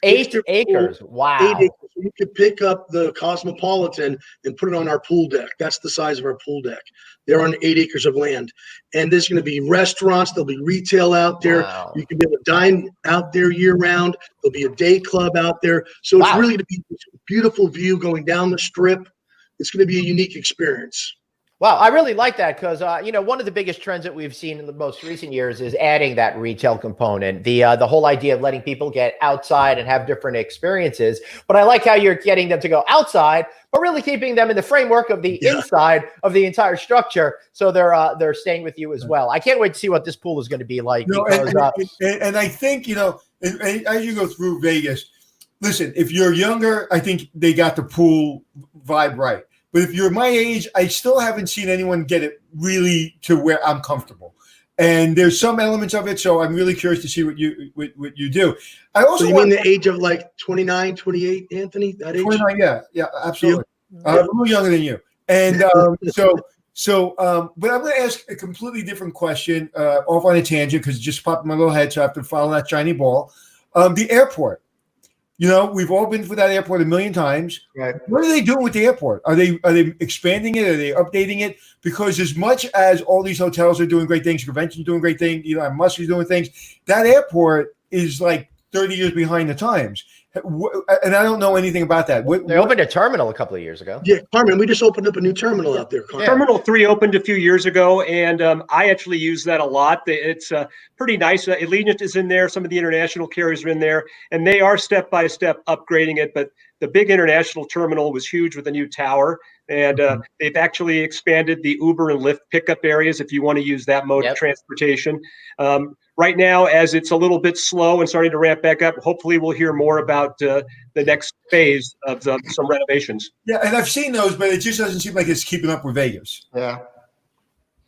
8 acres. Wow. 8 acres. You could pick up the Cosmopolitan and put it on our pool deck. That's the size of our pool deck. They're on 8 acres of land. And there's going to be restaurants. There'll be retail out there. Wow. You can be able to dine out there year round. There'll be a day club out there. So it's really going to be this beautiful view going down the strip. It's going to be a unique experience. Wow, I really like that because one of the biggest trends that we've seen in the most recent years is adding that retail component. The whole idea of letting people get outside and have different experiences. But I like how you're getting them to go outside, but really keeping them in the framework of the inside of the entire structure, so they're staying with you as well. I can't wait to see what this pool is going to be like. And I think as you go through Vegas, listen, if you're younger, I think they got the pool vibe right. But if you're my age, I still haven't seen anyone get it really to where I'm comfortable. And there's some elements of it, so I'm really curious to see what you do. I also mean the age of like 29, 28, Anthony? That age? 29, yeah, absolutely. I'm a little younger than you. And but I'm going to ask a completely different question off on a tangent because it just popped in my little head, so I have to follow that shiny ball. The airport. We've all been for that airport a million times. Right. What are they doing with the airport? Are they expanding it? Are they updating it? Because as much as all these hotels are doing great things, conventions doing great things, Elon Musk is doing things, that airport is like 30 years behind the times. And I don't know anything about that. They opened a terminal a couple of years ago. Yeah, Carmen, we just opened up a new terminal out there. Yeah. Terminal 3 opened a few years ago, and I actually use that a lot. It's pretty nice. Allegiant is in there. Some of the international carriers are in there, and they are step-by-step upgrading it. But the big international terminal was huge with a new tower, and they've actually expanded the Uber and Lyft pickup areas if you want to use that mode of transportation. Right now, as it's a little bit slow and starting to ramp back up, hopefully we'll hear more about the next phase of some renovations. Yeah, and I've seen those, but it just doesn't seem like it's keeping up with Vegas. Yeah.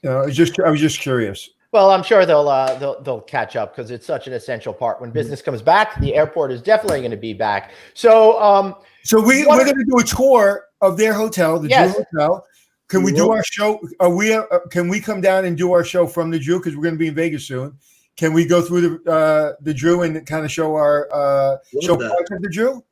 I was just curious. Well, I'm sure they'll catch up because it's such an essential part. When business comes back, the airport is definitely going to be back. So, we're going to do a tour of their hotel, the Drew Hotel. Can we do our show? Can we come down and do our show from the Drew because we're going to be in Vegas soon? Can we go through the Drew and kind of show our show parts of the Drew?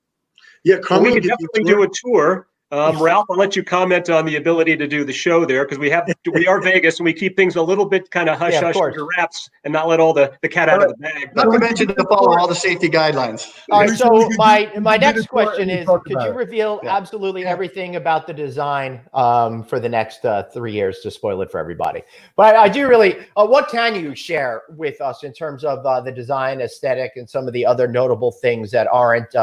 Yeah, well, we could definitely do a tour. Ralph, I'll let you comment on the ability to do the show there because we are Vegas and we keep things a little bit kind of hush under wraps and not let all the cat out of the bag. Not to mention to follow all the safety guidelines. All right, so my next question is, could you reveal absolutely everything about the design for the next 3 years to spoil it for everybody? But I do really, what can you share with us in terms of the design, aesthetic, and some of the other notable things that aren't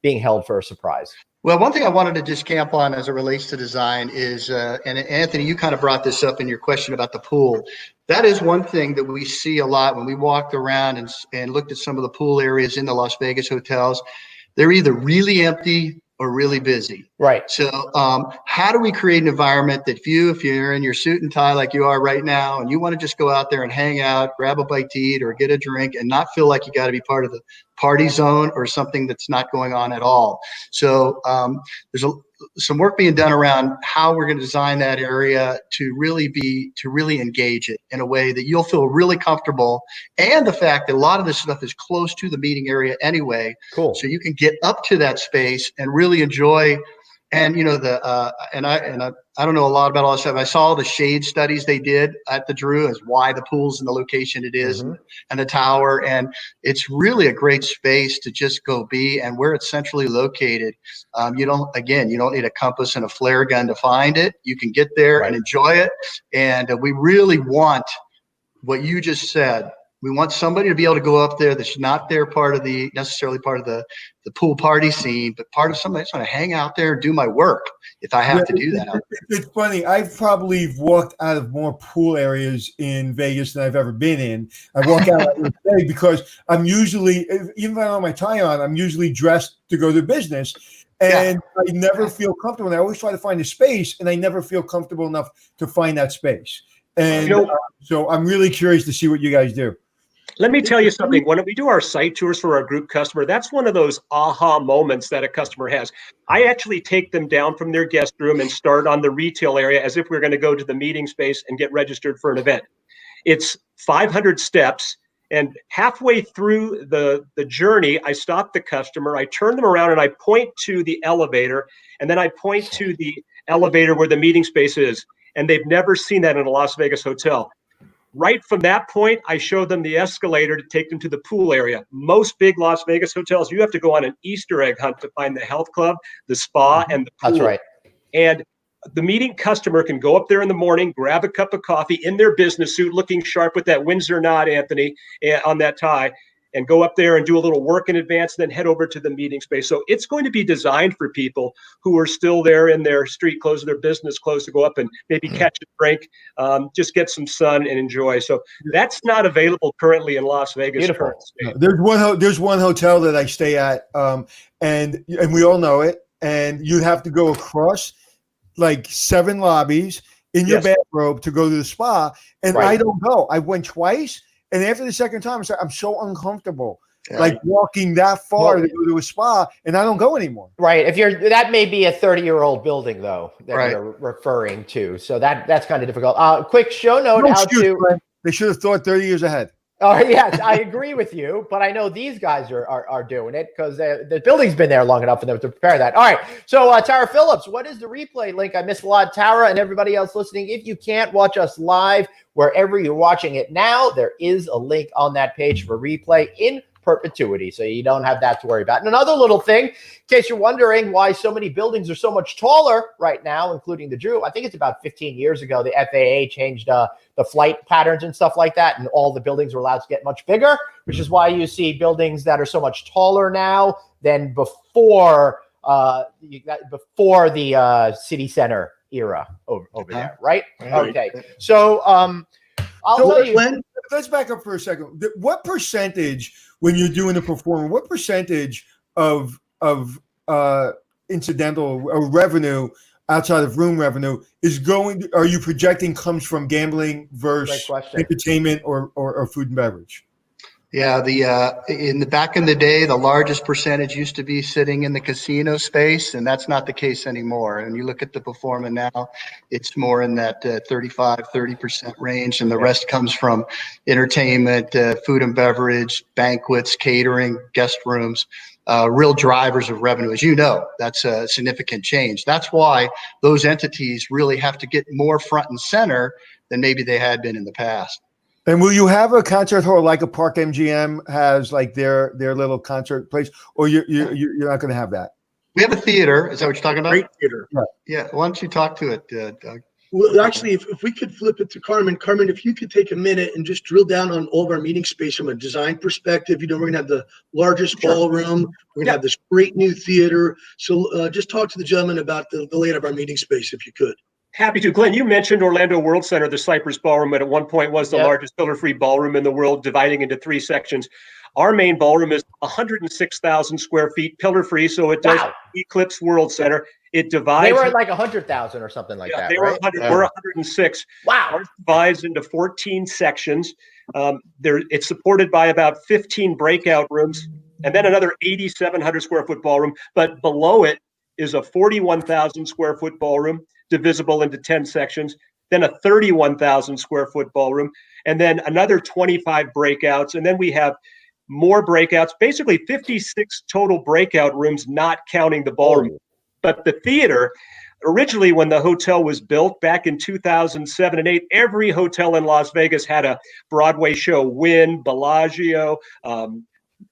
being held for a surprise? Well, one thing I wanted to just camp on as it relates to design is, and Anthony, you kind of brought this up in your question about the pool. That is one thing that we see a lot when we walked around and looked at some of the pool areas in the Las Vegas hotels. They're either really empty or really busy. Right. So how do we create an environment that if you're in your suit and tie like you are right now, and you want to just go out there and hang out, grab a bite to eat or get a drink and not feel like you got to be part of the party zone or something that's not going on at all. So there's some work being done around how we're going to design that area to really engage it in a way that you'll feel really comfortable. And the fact that a lot of this stuff is close to the meeting area anyway. Cool. So you can get up to that space and really enjoy. And I don't know a lot about all this stuff. I saw the shade studies they did at the Drew as why the pool's in the location it is and the tower. And it's really a great space to just go be. And where it's centrally located, you don't need a compass and a flare gun to find it. You can get there and enjoy it. And we really want what you just said. We want somebody to be able to go up there that's not necessarily part of the pool party scene, but part of somebody that's going to hang out there and do my work if I have to do that. It's funny. I've probably walked out of more pool areas in Vegas than I've ever been in. I walk out every day because I'm usually, even if I don't have my tie on, I'm usually dressed to go to business. And I never feel comfortable. And I always try to find a space, and I never feel comfortable enough to find that space. And so I'm really curious to see what you guys do. Let me tell you something. When we do our site tours for our group customer, that's one of those aha moments that a customer has. I actually take them down from their guest room and start on the retail area as if we're going to go to the meeting space and get registered for an event. It's 500 steps. And halfway through the journey, I stop the customer, I turn them around and I point to the elevator, and then I point to the elevator where the meeting space is. And they've never seen that in a Las Vegas hotel. Right from that point, I show them the escalator to take them to the pool area. Most big Las Vegas hotels, you have to go on an Easter egg hunt to find the health club, the spa, and the pool. That's right. And the meeting customer can go up there in the morning, grab a cup of coffee in their business suit, looking sharp with that Windsor knot, Anthony, on that tie, and go up there and do a little work in advance, then head over to the meeting space. So it's going to be designed for people who are still there in their street clothes, their business clothes, to go up and maybe catch a drink, just get some sun and enjoy. So that's not available currently in Las Vegas. There's one hotel that I stay at, and we all know it, and you have to go across like 7 lobbies in your bathrobe to go to the spa, and I don't go. I went twice, and after the second time, I'm so uncomfortable, like walking that far to go to a spa, and I don't go anymore. Right. That may be a 30-year-old building though that you're referring to, so that's kind of difficult. Quick show note They should have thought 30 years ahead. Oh, yes, I agree with you, but I know these guys are doing it because the building's been there long enough for them to prepare that. All right, so Tara Phillips, what is the replay link? I missed a lot. Tara and everybody else listening, if you can't watch us live, wherever you're watching it now, there is a link on that page for replay in perpetuity, so you don't have that to worry about. And another little thing, in case you're wondering why so many buildings are so much taller right now, including the Drew, I think it's about 15 years ago, the FAA changed the flight patterns and stuff like that, and all the buildings were allowed to get much bigger, which is why you see buildings that are so much taller now than before the city center era over there, right? Okay, so I'll tell you. Let's back up for a second. What percentage, when you're doing a performance, what percentage of incidental revenue outside of room revenue are you projecting comes from gambling versus entertainment or food and beverage? Yeah, back in the day, the largest percentage used to be sitting in the casino space, and that's not the case anymore. And you look at the performance now, it's more in that 30% range, and the rest comes from entertainment, food and beverage, banquets, catering, guest rooms, real drivers of revenue. As you know, that's a significant change. That's why those entities really have to get more front and center than maybe they had been in the past. And will you have a concert hall like a Park MGM has, like their little concert place, or you're not going to have that? We have a theater. Is that what you're talking about? Great theater. Yeah. Why don't you talk to it, Doug? Well, actually, if we could flip it to Carmen. Carmen, if you could take a minute and just drill down on all of our meeting space from a design perspective. We're going to have the largest ballroom. We're going to have this great new theater. So just talk to the gentleman about the layout of our meeting space, if you could. Happy to. Glenn, you mentioned Orlando World Center, the Cypress Ballroom, and at one point was the largest pillar-free ballroom in the world, dividing into 3 sections. Our main ballroom is 106,000 square feet, pillar-free, so it does eclipse World Center. It divides. They were at like 100,000 or something like that. They were 100. We're 106. Wow. Ours divides into 14 sections. It's supported by about 15 breakout rooms, and then another 8,700 square foot ballroom. But below it is a 41,000 square foot ballroom, divisible into 10 sections, then a 31,000 square foot ballroom, and then another 25 breakouts. And then we have more breakouts, basically 56 total breakout rooms, not counting the ballroom. But the theater, originally when the hotel was built back in 2007 and 8, every hotel in Las Vegas had a Broadway show, Wynn, Bellagio,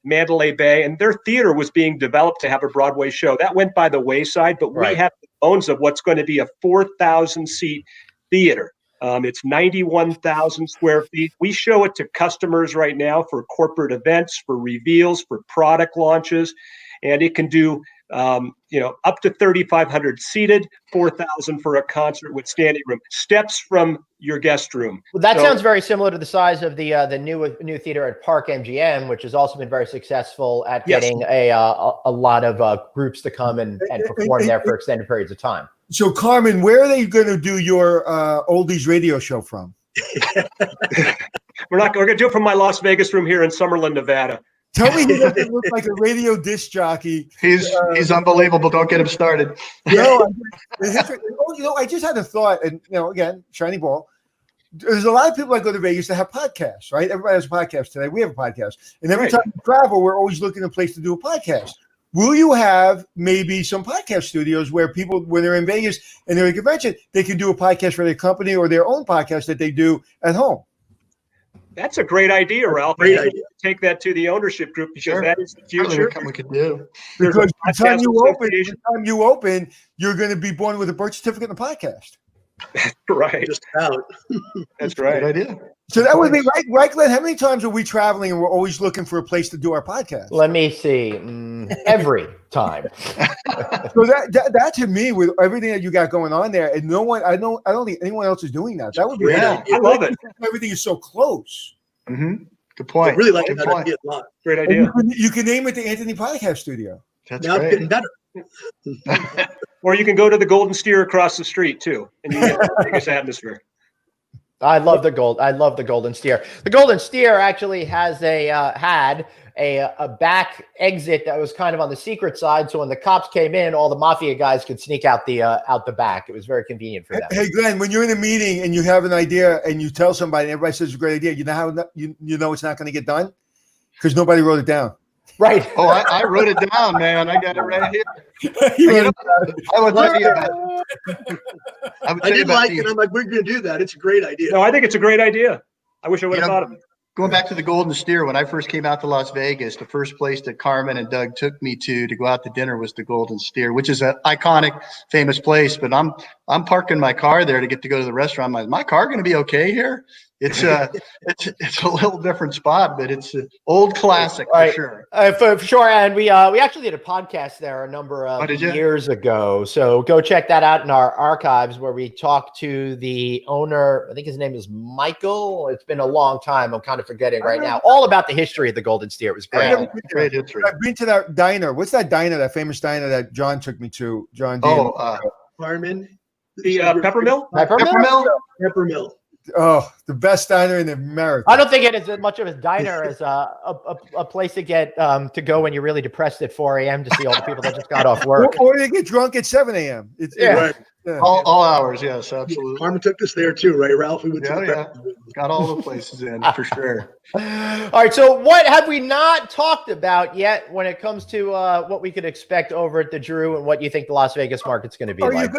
Mandalay Bay, and their theater was being developed to have a Broadway show. That went by the wayside, but we have the bones of what's going to be a 4,000 seat theater. It's 91,000 square feet. We show it to customers right now for corporate events, for reveals, for product launches, and it can do up to 3,500 seated, 4,000 for a concert with standing room, steps from your guest room. Well, that sounds very similar to the size of the new theater at Park MGM, which has also been very successful at getting a lot of groups to come and perform there for extended periods of time. So, Carmen, where are they going to do your oldies radio show from? We're going to do it from my Las Vegas room here in Summerlin, Nevada. Tell me he doesn't look like a radio disc jockey. He's unbelievable. Don't get him started. No, I just had a thought, and again, shiny ball. There's a lot of people that go to Vegas that have podcasts, right? Everybody has a podcast today. We have a podcast, and every time we travel, we're always looking for a place to do a podcast. Will you have maybe some podcast studios where people, when they're in Vegas and they're at a convention, they can do a podcast for their company or their own podcast that they do at home? That's a great idea, Ralph. Great I think idea. Take that to the ownership group because Sure. that is the Certainly future. what we could do. There's a Because the time podcast you open, you're going to be born with a birth certificate and a podcast. Right. Just out. That's Good right. idea. So that would be right, Glenn. How many times are we traveling and we're always looking for a place to do our podcast? Let me see. Every time. So that to me, with everything that you got going on there, and I don't think anyone else is doing that. That would be Great Yeah. idea. I love it. Everything is so close. Mm-hmm. Good I point. really like Good that point. idea a lot. Great And idea. you can name it the Anthony Podcast Studio. That's Now it's great. getting better. Or you can go to the Golden Steer across the street too, and you get the biggest atmosphere. I love the Golden Steer. The Golden Steer actually has had a back exit that was kind of on the secret side. So when the cops came in, all the mafia guys could sneak out the back. It was very convenient for them. Hey, Glenn, when you're in a meeting and you have an idea and you tell somebody, and everybody says it's a great idea, you know how you know it's not going to get done because nobody wrote it down. Right. Oh, I wrote it down, man. I got it right here. You You wrote know, I would tell you about. I would I tell you did about like the- it. I'm like, we're going to do that. It's a great idea. No, I think it's a great idea. I wish I would have You know, thought of it. Going back to the Golden Steer, when I first came out to Las Vegas, the first place that Carmen and Doug took me to go out to dinner was the Golden Steer, which is an iconic, famous place. But I'm parking my car there to get to go to the restaurant. I'm like, is my car going to be okay here? It's it's a little different spot, but it's an old classic Right. for sure. For sure. And we actually did a podcast there a number of did you? years ago. So go check that out in our archives where we talked to the owner. I think his name is Michael. It's been a long time. I'm kind of forgetting right now. All about the history of the Golden Steer. It was great. Yeah, great history. I've been to that diner. What's that diner? That famous diner that John took me to. John. Oh, Carmen. The Peppermill? Peppermill? Peppermill. Oh, the best diner in America. I don't think it is as much of a diner as a place to get to go when you're really depressed at 4 a.m. to see all the people that just got off work. Or they get drunk at 7 a.m. Yeah. Right. Yeah. All hours, yes, absolutely. Carmen took us there too, right, Ralph? We went to Yeah, the yeah. Peppermill. Got all the places in for sure. All right. So what have we not talked about yet when it comes to what we could expect over at the Drew and what you think the Las Vegas market's going to be Are like?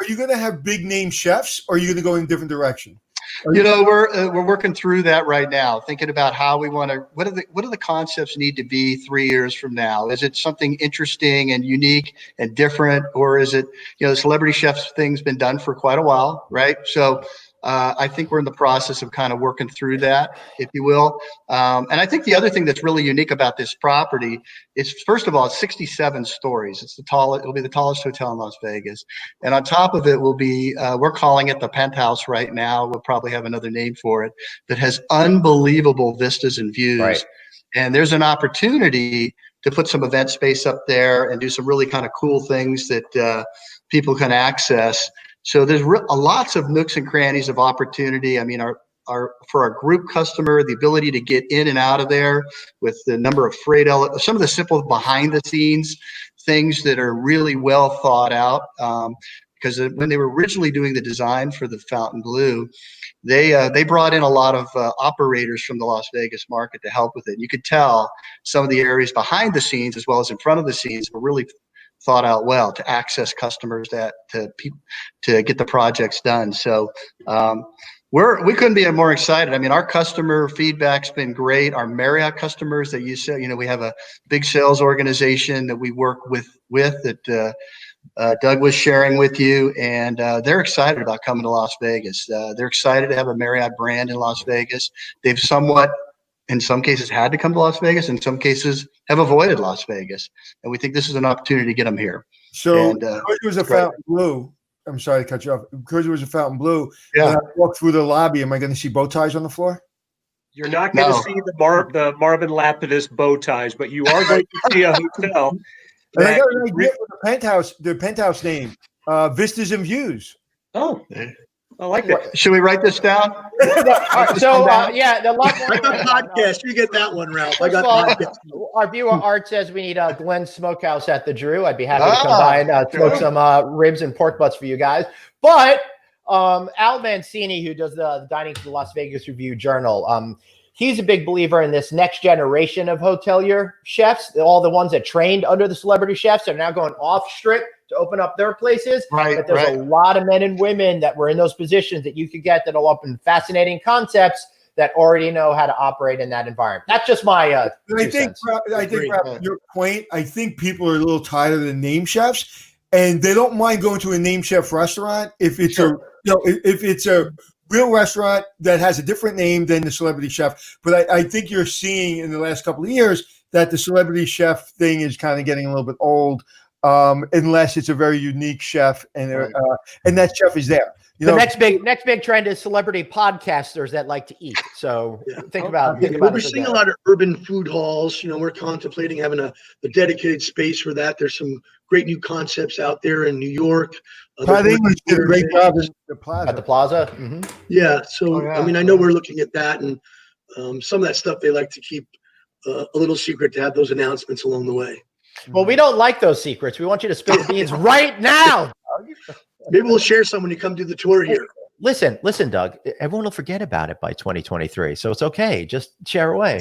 you going to have big name chefs, or are you going to go in a different direction? You know, we're working through that right now, thinking about how we want to. What do the concepts need to be 3 years from now? Is it something interesting and unique and different, or is it, you know, the celebrity chefs thing's been done for quite a while, right? So I think we're in the process of kind of working through that, if you will. And I think the other thing that's really unique about this property is, first of all, it's 67 stories. It's the tallest. It'll be the tallest hotel in Las Vegas. And on top of it will be, we're calling it the Penthouse right now. We'll probably have another name for it, that has unbelievable vistas and views. Right. And there's an opportunity to put some event space up there and do some really kind of cool things that people can access. So there's lots of nooks and crannies of opportunity. I mean, for our group customer, the ability to get in and out of there with the number of freight, some of the simple behind the scenes things that are really well thought out. Because when they were originally doing the design for the Fontainebleau, they brought in a lot of operators from the Las Vegas market to help with it. You could tell some of the areas behind the scenes as well as in front of the scenes were really thought out well to access customers to get the projects done. So we couldn't be more excited. I mean, our customer feedback's been great. Our Marriott customers that you said, you know, we have a big sales organization that we work with that Doug was sharing with you, and they're excited about coming to Las Vegas. They're excited to have a Marriott brand in Las Vegas. They've somewhat, in some cases, had to come to Las Vegas. In some cases, have avoided Las Vegas. And we think this is an opportunity to get them here. So And, because it was a great. Fontainebleau, I'm sorry to cut you off. Because it was a Fontainebleau, Yeah. when I walk through the lobby, am I going to see bow ties on the floor? You're not going to No. see the Marvin Lapidus bow ties, but you are going to see a hotel. And I that- got an idea for the penthouse name, Vistas and Views. Oh, I like that. Should we write this down? All right, so yeah, the lot I got podcast. You get that one, Ralph. I First got of all, podcast. our viewer Art says we need a Glenn Smokehouse at the Drew. I'd be happy to come Ah, by and smoke good. some ribs and pork butts for you guys. But Al Mancini, who does the Dining for the Las Vegas Review Journal, he's a big believer in this next generation of hotelier chefs. All the ones that trained under the celebrity chefs are now going off strip to open up their places. Right, But there's a lot of men and women that were in those positions that you could get that'll open fascinating concepts that already know how to operate in that environment. That's just my I think, sense. Rob, your point, I think people are a little tired of the name chefs, and they don't mind going to a name chef restaurant if it's if it's a real restaurant that has a different name than the celebrity chef. But I think you're seeing in the last couple of years that the celebrity chef thing is kind of getting a little bit old, unless it's a very unique chef and that chef is there. The next big trend is celebrity podcasters that like to eat. So think about we're seeing a lot of urban food halls. We're contemplating having a dedicated space for that. There's some great new concepts out there in New York. Todd English did a great job at the Plaza. Mm-hmm. Yeah. So, I mean, I know we're looking at that, and some of that stuff they like to keep a little secret to have those announcements along the way. Well, we don't like those secrets. We want you to spill the beans right now. Maybe we'll share some when you come do the tour here. Listen, Doug. Everyone will forget about it by 2023, so it's okay. Just share away.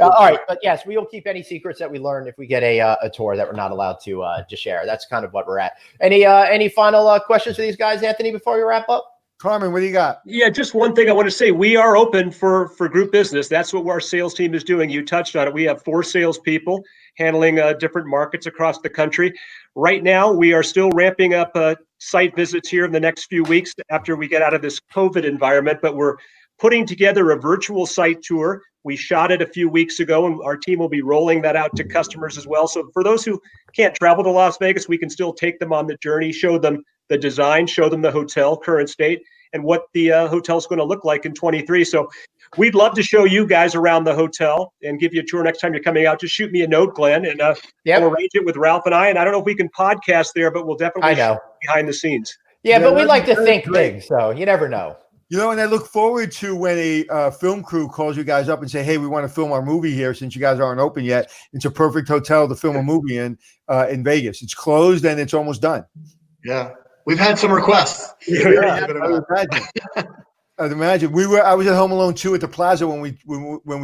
All right, but yes, we will keep any secrets that we learn if we get a tour that we're not allowed to share. That's kind of what we're at. Any final questions for these guys, Anthony, before we wrap up? Carmen, what do you got? Yeah, just one thing I want to say. We are open for group business. That's what our sales team is doing. You touched on it. We have 4 salespeople handling different markets across the country. Right now, we are still ramping up site visits here in the next few weeks after we get out of this COVID environment, but we're putting together a virtual site tour. We shot it a few weeks ago, and our team will be rolling that out to customers as well. So for those who can't travel to Las Vegas, we can still take them on the journey, show them the design, show them the hotel, current state, and what the hotel is going to look like in 23. So we'd love to show you guys around the hotel and give you a tour next time you're coming out. Just shoot me a note, Glenn, and we'll arrange it with Ralph and I. And I don't know if we can podcast there, but we'll definitely show behind the scenes. Yeah, but we like to think big, so you never know. And I look forward to when a film crew calls you guys up and say, hey, we want to film our movie here since you guys aren't open yet. It's a perfect hotel to film a movie in Vegas. It's closed and it's almost done. Yeah. We've had some requests. I'd imagine. I was at Home Alone 2 at the Plaza when we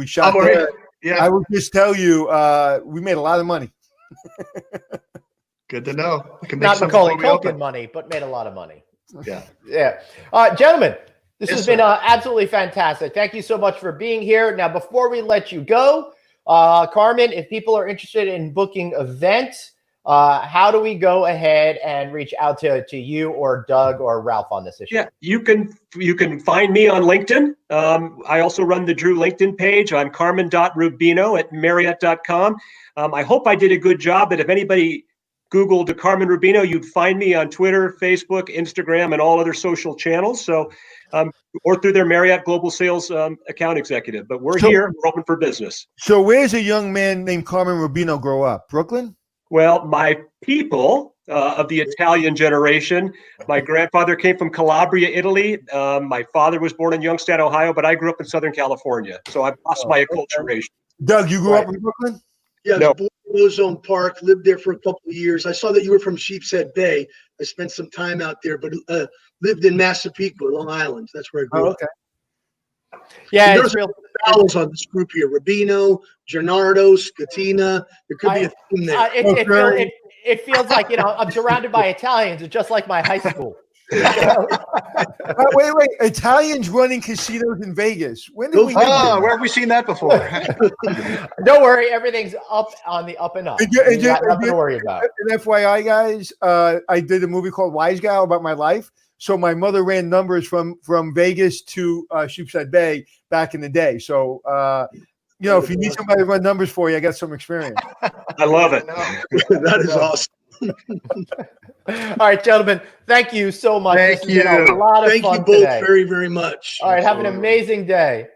shot there. Yeah. I would just tell you, we made a lot of money. Good to know. Not Macaulay Culkin money, but made a lot of money. Yeah. Yeah. Gentlemen, this has been absolutely fantastic. Thank you so much for being here. Now, before we let you go, Carmen, if people are interested in booking events, how do we go ahead and reach out to you or Doug or Ralph on this issue? Yeah, you can find me on LinkedIn. I also run the Drew LinkedIn page on carmen.rubino@marriott.com. I hope I did a good job that if anybody Googled Carmen Rubino, you'd find me on Twitter, Facebook, Instagram, and all other social channels. So, or through their Marriott Global Sales account executive. But we're here. We're open for business. So where's a young man named Carmen Rubino grow up? Brooklyn? Well, my people of the Italian generation, my grandfather came from Calabria, Italy. My father was born in Youngstown, Ohio, but I grew up in Southern California. So I've lost my acculturation. Doug, you grew up in Brooklyn? Yeah, I was born in Ozone Park, lived there for a couple of years. I saw that you were from Sheepshead Bay. I spent some time out there, but lived in Massapequa, Long Island. That's where I grew up. Yeah, there's real vowels on this group here: Rubino, Gennardo, Scatina. There could be a theme there. It feels like I'm surrounded by Italians. It's just like my high school. Wait! Italians running casinos in Vegas. When did we? Where have we seen that before? Don't worry, everything's up on the up and up. You got nothing to worry about. And FYI, guys, I did a movie called Wise Guy about my life. So my mother ran numbers from Vegas to Sheepshead Bay back in the day. So if you need somebody to run numbers for you, I got some experience. I love it. That is awesome. All right, gentlemen, thank you so much. Thank you. A lot of thank fun you both today. very, very much. All right, have an amazing day.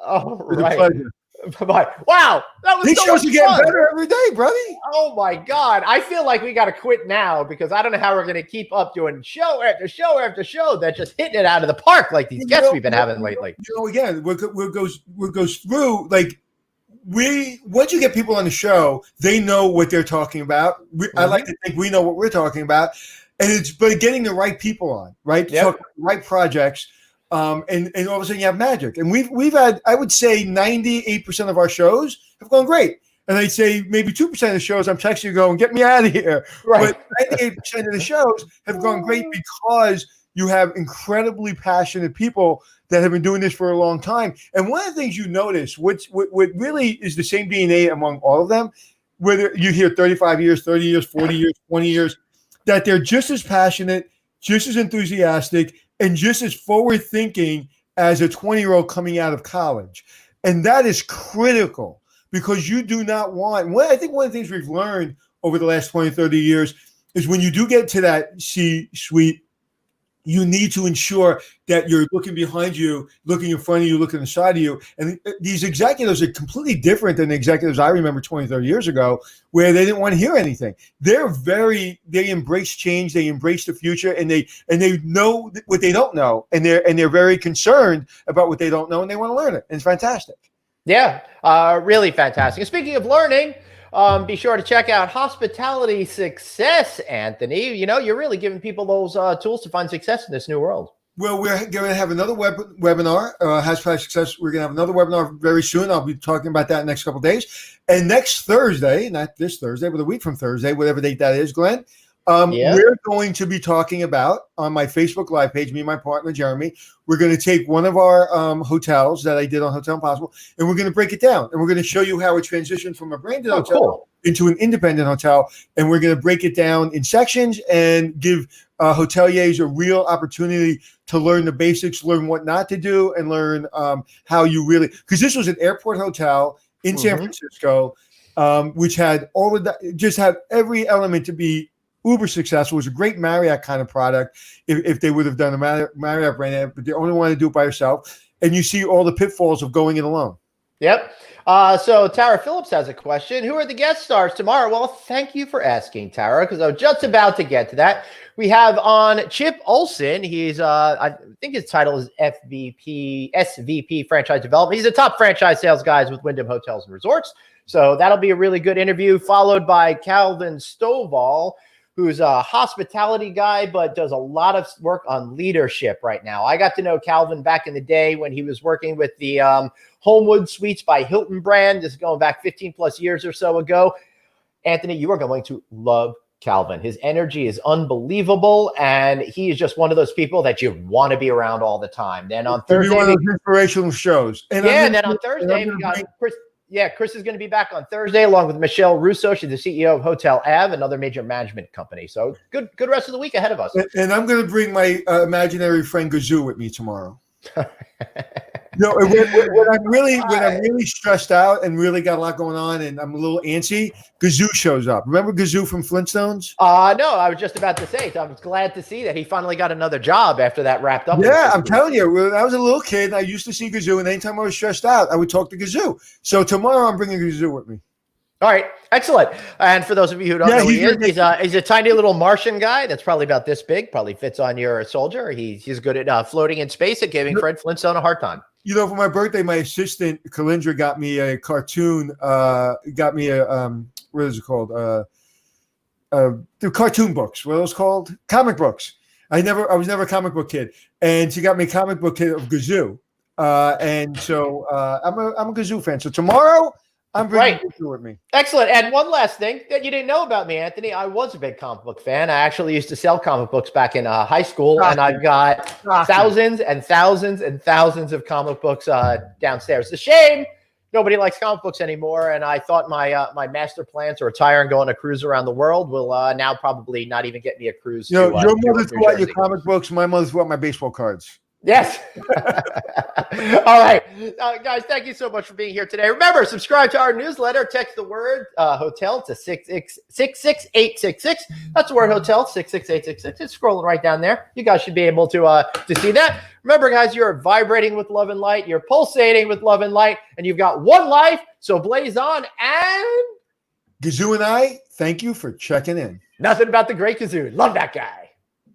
All right. Pleasure. Bye-bye. Wow, that was These so shows much are getting fun. better every day, brother. Oh my God. I feel like we got to quit now because I don't know how we're going to keep up doing show after show after show that's just hitting it out of the park like these guests we've been having lately. Again, what goes through, like, once you get people on the show, they know what they're talking about. I like to think we know what we're talking about. And but getting the right people on, right? Yep. Talk about the right projects. And all of a sudden you have magic. And we've had, I would say 98% of our shows have gone great. And I'd say maybe 2% of the shows I'm texting you going, get me out of here. Right. But 98% of the shows have gone great because you have incredibly passionate people that have been doing this for a long time. And one of the things you notice, what really is the same DNA among all of them, whether you hear 35 years, 30 years, 40 years, 20 years, that they're just as passionate, just as enthusiastic, and just as forward thinking as a 20-year-old coming out of college. And that is critical, because you do not want, I think one of the things we've learned over the last 20, 30 years is when you do get to that C-suite, you need to ensure that you're looking behind you, looking in front of you, looking aside of you. And these executives are completely different than the executives I remember 20, 30 years ago, where they didn't want to hear anything. They embrace change, they embrace the future, and they know what they don't know. And they're very concerned about what they don't know, and they want to learn it. And it's fantastic. Yeah, really fantastic. And speaking of learning, be sure to check out Hospitality Success, Anthony. You know, you're really giving people those tools to find success in this new world. Well, we're going to have another webinar, Hospitality Success. We're going to have another webinar very soon. I'll be talking about that in the next couple of days. And next Thursday, not this Thursday, but a week from Thursday, whatever date that is, Glenn, we're going to be talking about, on my Facebook Live page, me and my partner, Jeremy, we're going to take one of our hotels that I did on Hotel Impossible, and we're going to break it down. And we're going to show you how it transitioned from a branded hotel into an independent hotel. And we're going to break it down in sections and give hoteliers a real opportunity to learn the basics, learn what not to do, and learn how you really, because this was an airport hotel in San Francisco, which had all of that, just had every element to be uber successful. It was a great Marriott kind of product if they would have done a Marriott brand, but they only want to do it by yourself. And you see all the pitfalls of going it alone. Yep. So Tara Phillips has a question. Who are the guest stars tomorrow? Well, thank you for asking, Tara, because I was just about to get to that. We have on Chip Olson. He's, I think his title is SVP Franchise Development. He's a top franchise sales guy with Wyndham Hotels and Resorts. So that'll be a really good interview, followed by Calvin Stovall, who's a hospitality guy, but does a lot of work on leadership right now. I got to know Calvin back in the day when he was working with the Homewood Suites by Hilton brand. This is going back 15 plus years or so ago. Anthony, you are going to love Calvin. His energy is unbelievable, and he is just one of those people that you want to be around all the time. Then on Thursday, one of those inspirational shows. And then on Thursday, we got Chris. Yeah, Chris is going to be back on Thursday along with Michelle Russo. She's the CEO of Hotel Ave, another major management company. So good rest of the week ahead of us. And I'm going to bring my imaginary friend Gazoo with me tomorrow. No, when I'm really stressed out and really got a lot going on and I'm a little antsy, Gazoo shows up. Remember Gazoo from Flintstones? No, I was just about to say. So I was glad to see that he finally got another job after that wrapped up. Yeah, I'm telling you, when I was a little kid, I used to see Gazoo, and anytime I was stressed out, I would talk to Gazoo. So tomorrow, I'm bringing Gazoo with me. All right, excellent. And for those of you who don't know who he is, he's a tiny little Martian guy that's probably about this big, probably fits on your soldier. He's good at floating in space and giving Fred Flintstone a hard time. You know, for my birthday, my assistant, Kalindra, got me a cartoon, what is it called? The cartoon books. What are those called? Comic books. I was never a comic book kid. And she got me a comic book kid of Gazoo. And so I'm a Gazoo fan. So tomorrow, I'm bringing Gazoo with me. Excellent. And one last thing that you didn't know about me, Anthony, I was a big comic book fan. I actually used to sell comic books back in high school, and I've got thousands and thousands and thousands of comic books downstairs. It's a shame nobody likes comic books anymore, and I thought my master plan to retire and go on a cruise around the world will now probably not even get me a cruise. Your mother threw out your comic books. My mother threw out my baseball cards. Yes. All right. Guys, thank you so much for being here today. Remember, subscribe to our newsletter. Text the word hotel to 66866. That's the word hotel, 66866. It's scrolling right down there. You guys should be able to see that. Remember, guys, you're vibrating with love and light. You're pulsating with love and light. And you've got one life. So blaze on. And Gazoo and I, thank you for checking in. Nothing about the great Gazoo. Love that guy.